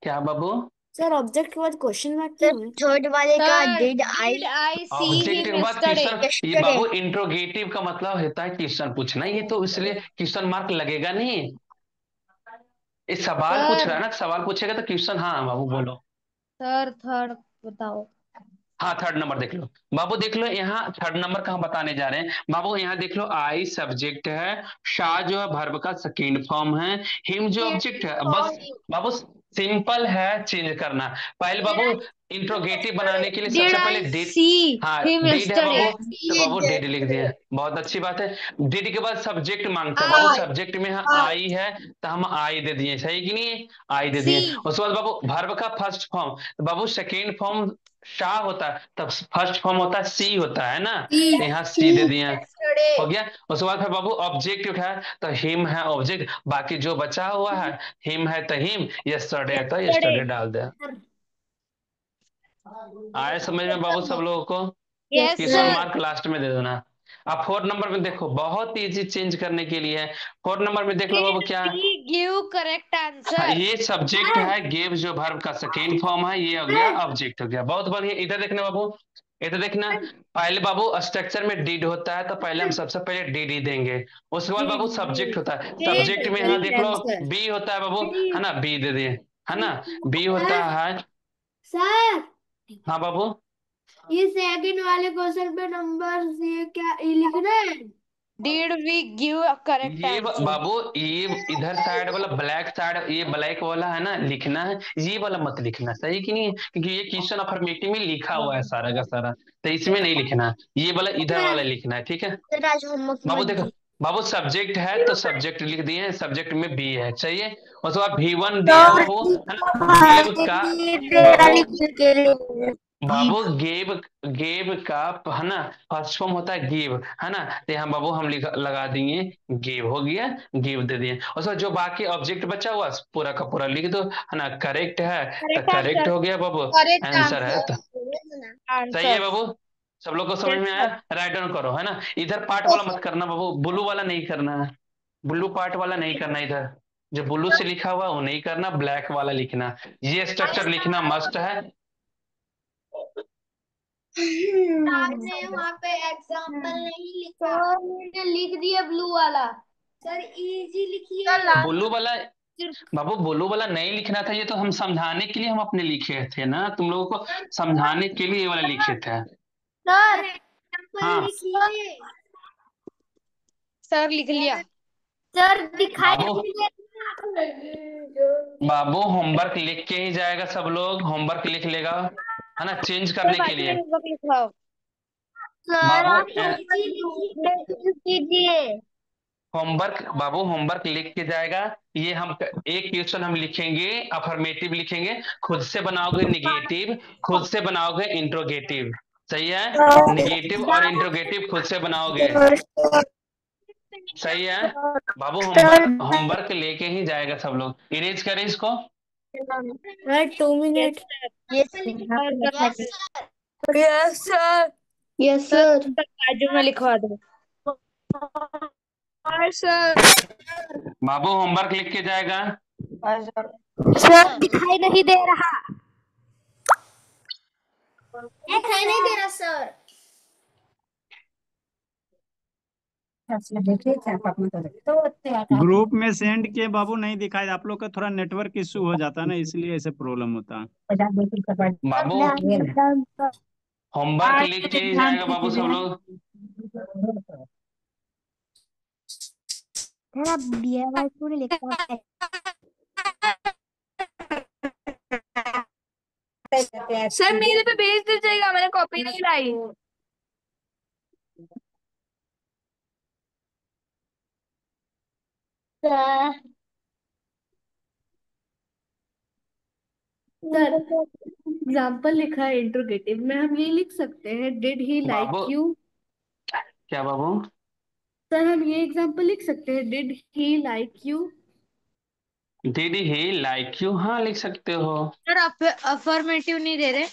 Speaker 2: क्या बाबू?
Speaker 7: सर ऑब्जेक्ट के बाद क्वेश्चन मार्क
Speaker 3: सर
Speaker 7: क्यों है?
Speaker 3: थर्ड वाले का
Speaker 1: sir
Speaker 3: did
Speaker 1: did I see
Speaker 2: object
Speaker 1: him
Speaker 2: के बाद
Speaker 1: यस्टरडे।
Speaker 2: क्वेश्चन, ये
Speaker 3: यस्टरडे
Speaker 2: बाबू इंट्रोगेटिव का मतलब होता है क्वेश्चन पूछना, ये तो इसलिए क्वेश्चन मार्क लगेगा नहीं। ये सवाल पूछ रहा है
Speaker 1: सर
Speaker 2: ना, सवाल पूछेगा तो क्वेश्चन। हाँ बाबू बोलो।
Speaker 1: सर थर्ड बताओ।
Speaker 2: हाँ थर्ड नंबर देख लो बाबू, देख लो यहाँ थर्ड नंबर का हम बताने जा रहे हैं बाबू। यहाँ देख लो, आई सब्जेक्ट है, शाह जो है वर्ब का सेकेंड फॉर्म है, हिम जो ऑब्जेक्ट है। बस बाबू सिंपल है चेंज करना। पहले बाबू इंट्रोगेटिव बनाने के लिए
Speaker 1: डिड
Speaker 2: सबसे पहले
Speaker 1: आई
Speaker 2: डिड।
Speaker 1: सी
Speaker 2: हाँ
Speaker 1: हिम
Speaker 2: डिड है
Speaker 1: यस्टरडे।
Speaker 2: बाबू, तो बाबू डिड लिख दिए, बहुत अच्छी बात है। डिड के बाद सब्जेक्ट मांगता है बाबू, सब्जेक्ट में यहाँ आई है तो हम आई दे दिए, सही कि नहीं? आई दे दिए।
Speaker 1: सी
Speaker 2: उसके बाद बाबू वर्ब का फर्स्ट फॉर्म, तो बाबू सेकेंड फॉर्म शाह होता है, तब फर्स्ट फॉर्म होता है सी होता है ना, तो यहाँ सी दे दिए,
Speaker 1: यस्टरडे।
Speaker 2: हो गया। उसके बाद फिर बाबू ऑब्जेक्ट उठाया तो हिम है ऑब्जेक्ट, बाकी जो बचा हुआ है हिम है तो हिम, यस्टरडे है तो
Speaker 1: यस्टरडे।
Speaker 2: यस्टरडे डाल दे। आए समझ में बाबू सब लोगों को?
Speaker 1: Yes
Speaker 2: question
Speaker 1: sir.
Speaker 2: Mark last में दे देना। अब फोर्थ नंबर में देखो, बहुत इजी चेंज करने के लिए है। फोर्थ नंबर में देख लो बाबू
Speaker 1: डिड
Speaker 2: क्या है।
Speaker 1: वी गिव करेक्ट
Speaker 2: हाँ,
Speaker 1: आंसर?
Speaker 2: ये सब्जेक्ट है, गिव जो वर्ब का सेकेंड फॉर्म है, ये हो गया ऑब्जेक्ट हो गया। बहुत बढ़िया। इधर देखना बाबू, इधर देखना। पहले बाबू स्ट्रक्चर में डिड होता है तो पहले हम सबसे पहले डिड ही देंगे। उसके बाद बाबू सब्जेक्ट होता है, सब्जेक्ट में यहाँ देख लो बी होता है बाबू, है ना, बी दे दिए, है ना, बी होता है।
Speaker 7: सर
Speaker 2: हाँ बाबू,
Speaker 7: ये सेकंड वाले क्वेश्चन पे नंबर ये क्या ये लिख रहे हैं?
Speaker 1: डिड वी गिव करेक्ट
Speaker 2: ये
Speaker 1: आंसर?
Speaker 2: बाबू, ये इधर साइड वाला ब्लैक साइड, ये ब्लैक वाला है ना, लिखना है, ये वाला मत लिखना, सही कि नहीं? क्योंकि ये क्वेश्चन अफर्मेटिव में लिखा हुआ है सारा का सारा, तो इसमें नहीं लिखना है, ये वाला इधर वाला लिखना है, ठीक है
Speaker 3: सर आज होमवर्क
Speaker 2: बाबू?
Speaker 3: मत
Speaker 2: देखो
Speaker 3: दी।
Speaker 2: बाबू, सब्जेक्ट है तो सब्जेक्ट लिख दिए, सब्जेक्ट में बी है, चाहिए। उसके बाद V1 दिया बाबू, है ना, गेव का बाबू, बाबू गेव, गेव का है ना फर्स्ट फॉर्म होता है गिव, है ना, तो यहाँ बाबू हम लगा देंगे गिव, हो गया, गिव दे दिए। और सर जो बाकी ऑब्जेक्ट बचा हुआ पूरा का पूरा लिख दो, है ना, करेक्ट है तो
Speaker 1: करेक्ट
Speaker 2: करेक्ट
Speaker 1: आंसर।
Speaker 2: हो गया बाबू,
Speaker 1: करेक्ट
Speaker 2: आंसर है तो।
Speaker 1: आंसर।
Speaker 2: सही है
Speaker 1: आंसर।
Speaker 2: बाबू, सब लोग को समझ
Speaker 1: यस
Speaker 2: में आया?
Speaker 1: सर।
Speaker 2: राइट डाउन करो, है ना। इधर पार्ट वाला मत करना बाबू, ब्लू वाला नहीं करना है, ब्लू पार्ट वाला नहीं करना इधर, जो ब्लू से लिखा हुआ वो नहीं करना, ब्लैक वाला लिखना, ये स्ट्रक्चर लिखना मस्ट है।
Speaker 1: आपने वहाँ पे एग्जाम्पल नहीं लिखा। सर मैंने लिख दिया ब्लू वाला।
Speaker 7: सर इजी लिखिए।
Speaker 2: ब्लू वाला बाबू, ब्लू वाला नहीं लिखना था, ये तो हम समझाने के लिए हम अपने लिखे थे ना, तुम लोगों को समझाने के लिए ये वाला लिखे थे।
Speaker 1: सर
Speaker 2: हाँ
Speaker 7: लिखिए
Speaker 1: सर लिख लिया।
Speaker 7: सर दिखाई
Speaker 2: बाबू,
Speaker 7: नहीं
Speaker 2: बाबू होमवर्क लिख के ही जाएगा, सब लोग होमवर्क लिख लेगा, है ना, चेंज
Speaker 1: सर
Speaker 2: करने के
Speaker 1: बाकी
Speaker 2: लिए।
Speaker 1: में होमवर्क लिखवाओ।
Speaker 7: सर
Speaker 2: बाबू
Speaker 7: आप इजी कीजिए।
Speaker 2: होमवर्क बाबू, होमवर्क लिख के जाएगा। ये हम एक क्वेश्चन हम लिखेंगे, अफर्मेटिव लिखेंगे, खुद से बनाओगे निगेटिव, खुद से बनाओगे इंट्रोगेटिव, सही है, निगेटिव और इंट्रोगेटिव खुद से बनाओगे, सही है बाबू। होमवर्क होमवर्क लेके ही जाएगा सब लोग। इरेज करें इसको।
Speaker 7: Sir 2 minute.
Speaker 3: Yes
Speaker 1: yes
Speaker 7: yes sir.
Speaker 3: Yes
Speaker 1: sir
Speaker 3: sir.
Speaker 1: बाजू में लिखवा दो।
Speaker 7: सर
Speaker 2: बाबू होमवर्क लिख के जाएगा।
Speaker 7: सर दिखाई नहीं दे रहा। दिखाई नहीं दे रहा सर।
Speaker 5: ग्रुप में सेंड किए बाबू, नहीं दिखाई, आप लोग का थोड़ा नेटवर्क इश्यू हो जाता है ना, इसलिए ऐसे प्रॉब्लम होता है।
Speaker 2: बाबू होमवर्क लिख के ही जाएगा बाबू सब लोग।
Speaker 3: सर आप DIY थोड़ी लिखा है।
Speaker 7: सर मेरे पे भेज दीजिएगा, मैंने कॉपी नहीं लाई। सर एग्जाम्पल लिखा है इंट्रोगेटिव में, हम ये लिख सकते हैं did he
Speaker 2: Babu
Speaker 7: like you.
Speaker 2: क्या बाबू?
Speaker 7: सर हम ये एग्जाम्पल लिख सकते हैं डिड ही लाइक यू।
Speaker 2: दीदी ही लाइक यू, हाँ लिख सकते हो।
Speaker 1: सर अफर्मेटिव नहीं दे रहे।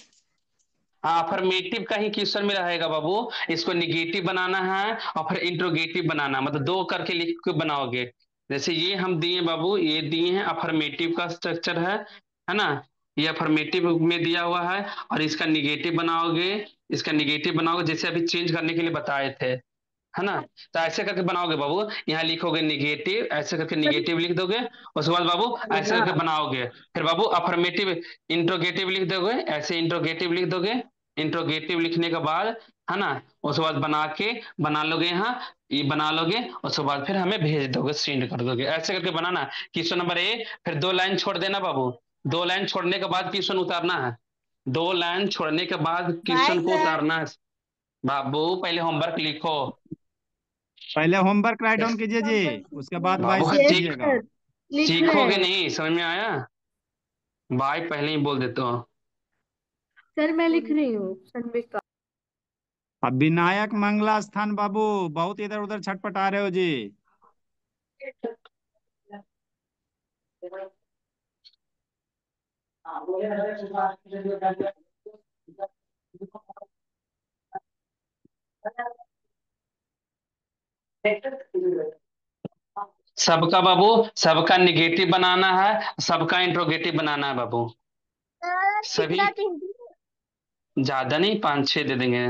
Speaker 2: हाँ, अफर्मेटिव का ही क्वेश्चन में रहेगा बाबू। इसको निगेटिव बनाना है और फिर इंट्रोगेटिव बनाना है, मतलब दो करके लिख के बनाओगे। जैसे ये हम दिए बाबू, ये दिए हैं अफर्मेटिव का स्ट्रक्चर है ना। ये अफर्मेटिव में दिया हुआ है, और इसका निगेटिव बनाओगे। इसका निगेटिव बनाओगे जैसे अभी चेंज करने के लिए बताए थे, है ना। तो ऐसे करके बनाओगे बाबू, यहाँ लिखोगे निगेटिव, ऐसे करके निगेटिव लिख दोगे। उसके बाद बाबू ऐसे करके बनाओगे। फिर बाबू अफर्मेटिव इंट्रोगेटिव लिख दोगे, ऐसे इंट्रोगेटिव लिख दोगे। इंट्रोगेटिव लिखने के बाद, है ना, उसके बाद बना लोगे यहाँ, ये बना लोगे। उसके बाद फिर हमें भेज दोगे, सेंड कर दोगे। ऐसे करके बनाना। क्वेश्चन नंबर ए, फिर 2 लाइन छोड़ देना बाबू। 2 लाइन छोड़ने के बाद क्वेश्चन उतारना है। 2 लाइन छोड़ने के बाद
Speaker 3: बाय
Speaker 2: क्वेश्चन को
Speaker 3: सर।
Speaker 2: उतारना है। बाबू पहले होमवर्क लिखो।
Speaker 5: पहले होमवर्क राइट डाउन कीजिए जी, उसके बाद
Speaker 2: बाबू
Speaker 5: बाइसेप
Speaker 7: यस
Speaker 2: सीख
Speaker 5: कीजिएगा।
Speaker 7: सर, लिख रहे
Speaker 2: सीखोगे
Speaker 7: हैं।
Speaker 2: नहीं, समझ में आया। बाय पहले ही बोल देते हो।
Speaker 7: सर मैं लिख रही हूँ संडे का।
Speaker 5: अब विनायक मंगला स्थान बाबू, बहुत इधर उधर छटपटा रहे हो जी।
Speaker 2: सबका बाबू, सबका निगेटिव बनाना है, सबका इंट्रोगेटिव बनाना है बाबू। सभी,
Speaker 3: कितना चाहिए?
Speaker 2: ज्यादा नहीं, 5-6 दे देंगे।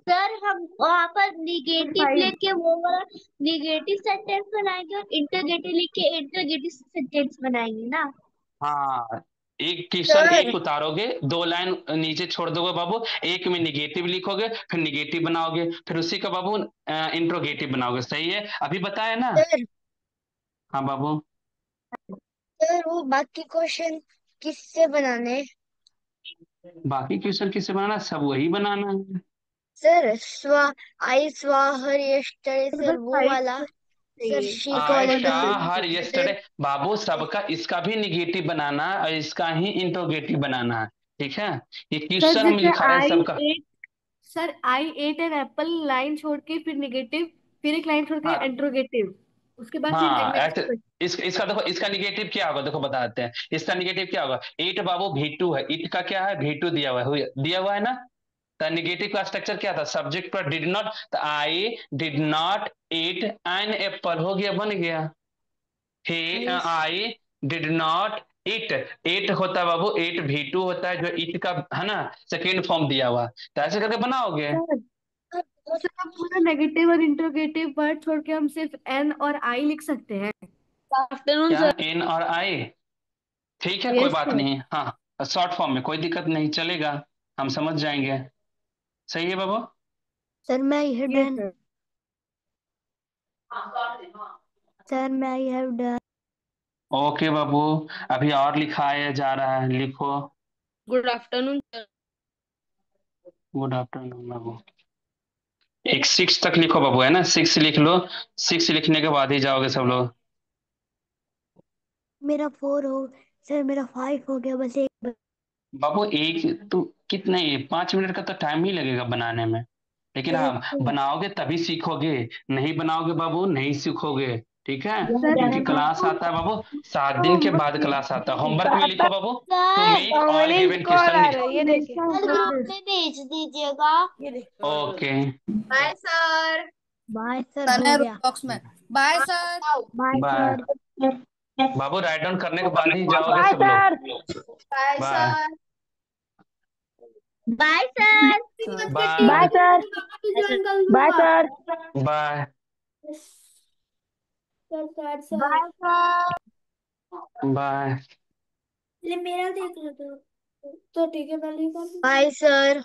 Speaker 4: सर हम वहाँ पर निगेटिव
Speaker 7: 5
Speaker 4: लेके वो वाला निगेटिव सेंटेंस बनाएंगे और इंटरगेटिव लिख के इंटरगेटिव सेंटेंस बनाएंगे ना।
Speaker 2: हाँ, एक क्वेश्चन
Speaker 3: सर
Speaker 2: एक उतारोगे, 2 लाइन नीचे छोड़ दोगे बाबू। एक में निगेटिव लिखोगे, फिर निगेटिव बनाओगे, फिर उसी का बाबू इंट्रोगेटिव बनाओगे। सही है, अभी बताया ना।
Speaker 3: सर
Speaker 2: हाँ बाबू।
Speaker 3: सर वो बाकी क्वेश्चन किससे बनाने?
Speaker 2: बाकी क्वेश्चन किससे बनाना है? सब वही बनाना है।
Speaker 3: सर आई स्वा हर यस्टरडे
Speaker 7: सर
Speaker 3: सर
Speaker 7: बस
Speaker 3: वो
Speaker 7: 5
Speaker 3: वाला। सर
Speaker 7: चाहिए।
Speaker 3: शी
Speaker 2: आई
Speaker 3: कॉल्ड
Speaker 2: शा हर
Speaker 3: सर।
Speaker 2: यस्टरडे। बाबू सबका, इसका भी निगेटिव बनाना है और इसका ही इंट्रोगेटिव बनाना है। ठीक है, ये
Speaker 7: सर
Speaker 2: क्वेश्चन हम
Speaker 7: जैसे
Speaker 2: लिखा रहे हैं
Speaker 7: आई
Speaker 2: सबका।
Speaker 7: Ate sir I ate an apple line छोड़ के फिर निगेटिव, फिर एक लाइन छोड़ के
Speaker 2: हाँ
Speaker 7: इंट्रोगेटिव, उसके बाद फिर
Speaker 2: हाँ,
Speaker 7: नेक्स्ट
Speaker 2: ऐसे।
Speaker 7: क्वेश्चन।
Speaker 2: इसका देखो, इसका निगेटिव क्या होगा, देखो बताते हैं। इसका निगेटिव क्या होगा। ईट बाबू V2 है, ईट का क्या है, V2 दिया हुआ है ना। तो निगेटिव का स्ट्रक्चर क्या था, सब्जेक्ट पर डिड नॉट, तो I did not eat an apple, हो गया, बन गया। he
Speaker 3: I
Speaker 2: I did not it. It होता है बाबू, इट V2 होता है, जो इट का है ना, सेकेंड फॉर्म दिया हुआ। तो ऐसे करके बनाओगे।
Speaker 7: सर सर अब पूरा नेगेटिव और इंट्रोगेटिव वर्ड छोड़ के हम सिर्फ एन और आई लिख सकते हैं।
Speaker 4: आफ्टरनून
Speaker 2: क्या,
Speaker 4: सर।
Speaker 2: एन और आई? ठीक है, कोई
Speaker 7: यस
Speaker 2: बात
Speaker 7: सर।
Speaker 2: नहीं। हाँ, शॉर्ट फॉर्म में कोई दिक्कत नहीं, चलेगा, हम समझ जाएंगे। सही है बाबू।
Speaker 3: सर मैं I have
Speaker 7: yes
Speaker 3: done.
Speaker 7: Sir.
Speaker 3: Sir मैं आई हैव डन।
Speaker 2: ओके बाबू, अभी और लिखाया जा रहा है, लिखो।
Speaker 4: Good afternoon sir.
Speaker 2: Good afternoon बाबू। एक 6 तक लिखो बाबू, है ना, 6 लिख लो। 6 लिखने के बाद ही जाओगे सब लोग।
Speaker 3: मेरा 4 हो। सर मेरा 5 हो गया, बस एक।
Speaker 2: बाबू एक तो कितने, 5 मिनट का तो टाइम ही लगेगा बनाने में। लेकिन हाँ,
Speaker 3: सर
Speaker 2: बनाओगे तभी सीखोगे। नहीं बनाओगे बाबू, नहीं सीखोगे। ठीक है,
Speaker 7: सर
Speaker 2: क्योंकि क्लास आता है बाबू, 7 दिन के बाद
Speaker 7: होमवर्क
Speaker 2: क्लास आता है। होमवर्क में लिखो बाबू, to
Speaker 3: sir
Speaker 2: make all
Speaker 3: Manish
Speaker 2: given
Speaker 3: call
Speaker 2: question.
Speaker 3: आ रहा है, ये देखिए।
Speaker 7: Sir
Speaker 3: sir
Speaker 7: group
Speaker 3: group
Speaker 7: this.
Speaker 3: में भेज दीजिएगा। ये देखिए।
Speaker 2: Okay.
Speaker 1: Bye sir.
Speaker 3: Bye sir,
Speaker 1: sir
Speaker 3: हो
Speaker 1: मैं
Speaker 3: गया।
Speaker 1: बॉक्स में। Bye sir.
Speaker 3: Bye
Speaker 2: bye
Speaker 3: sir.
Speaker 2: बाबू, राइट डाउन करने के बाद ही जाओगे
Speaker 3: बाय
Speaker 2: सब लोग।
Speaker 3: Sir.
Speaker 1: Bye
Speaker 2: bye
Speaker 1: sir.
Speaker 4: Bye sir.
Speaker 2: Bye
Speaker 3: bye sir.
Speaker 7: Join कर
Speaker 3: बाय
Speaker 7: लूंगा।
Speaker 3: Sir.
Speaker 2: Bye
Speaker 7: sir sir sir
Speaker 3: bye sir.
Speaker 2: Bye
Speaker 7: ये मेरा देख लो तो ठीक है, मैं लिख
Speaker 3: bye sir.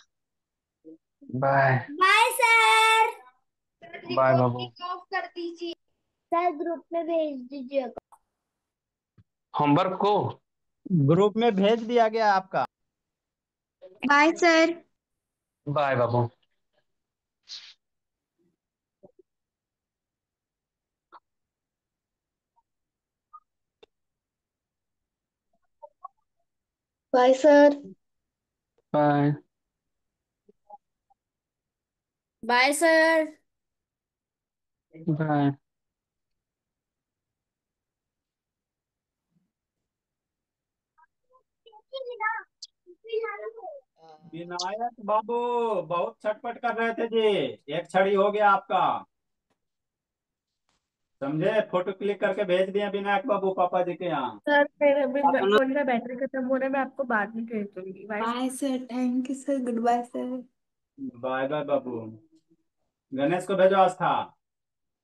Speaker 2: Bye
Speaker 7: bye sir.
Speaker 2: Bye बाबू।
Speaker 1: रिकॉर्डिंग ऑफ कर दीजिए।
Speaker 3: सर ग्रुप में भेज दीजिएगा।
Speaker 2: होमवर्क को
Speaker 5: ग्रुप में भेज दिया गया आपका।
Speaker 3: Bye sir.
Speaker 2: बाय बाबू।
Speaker 3: Bye sir.
Speaker 2: Bye
Speaker 7: bye sir.
Speaker 2: Bye
Speaker 5: Vinayak बाबू बहुत छटपट कर रहे थे जी। एक छड़ी हो गया आपका, समझे? फोटो क्लिक करके भेज दिए विनायक बाबू पापा जी के यहाँ।
Speaker 7: सर फिर अभी
Speaker 5: अपना
Speaker 7: फोन का बैटरी खत्म हो रहा है, मैं आपको बाद में भेज दूंगी। Bye.
Speaker 1: Bye sir, thank you sir, goodbye sir.
Speaker 5: Bye bye बाबू। गणेश को भेजो आस्था।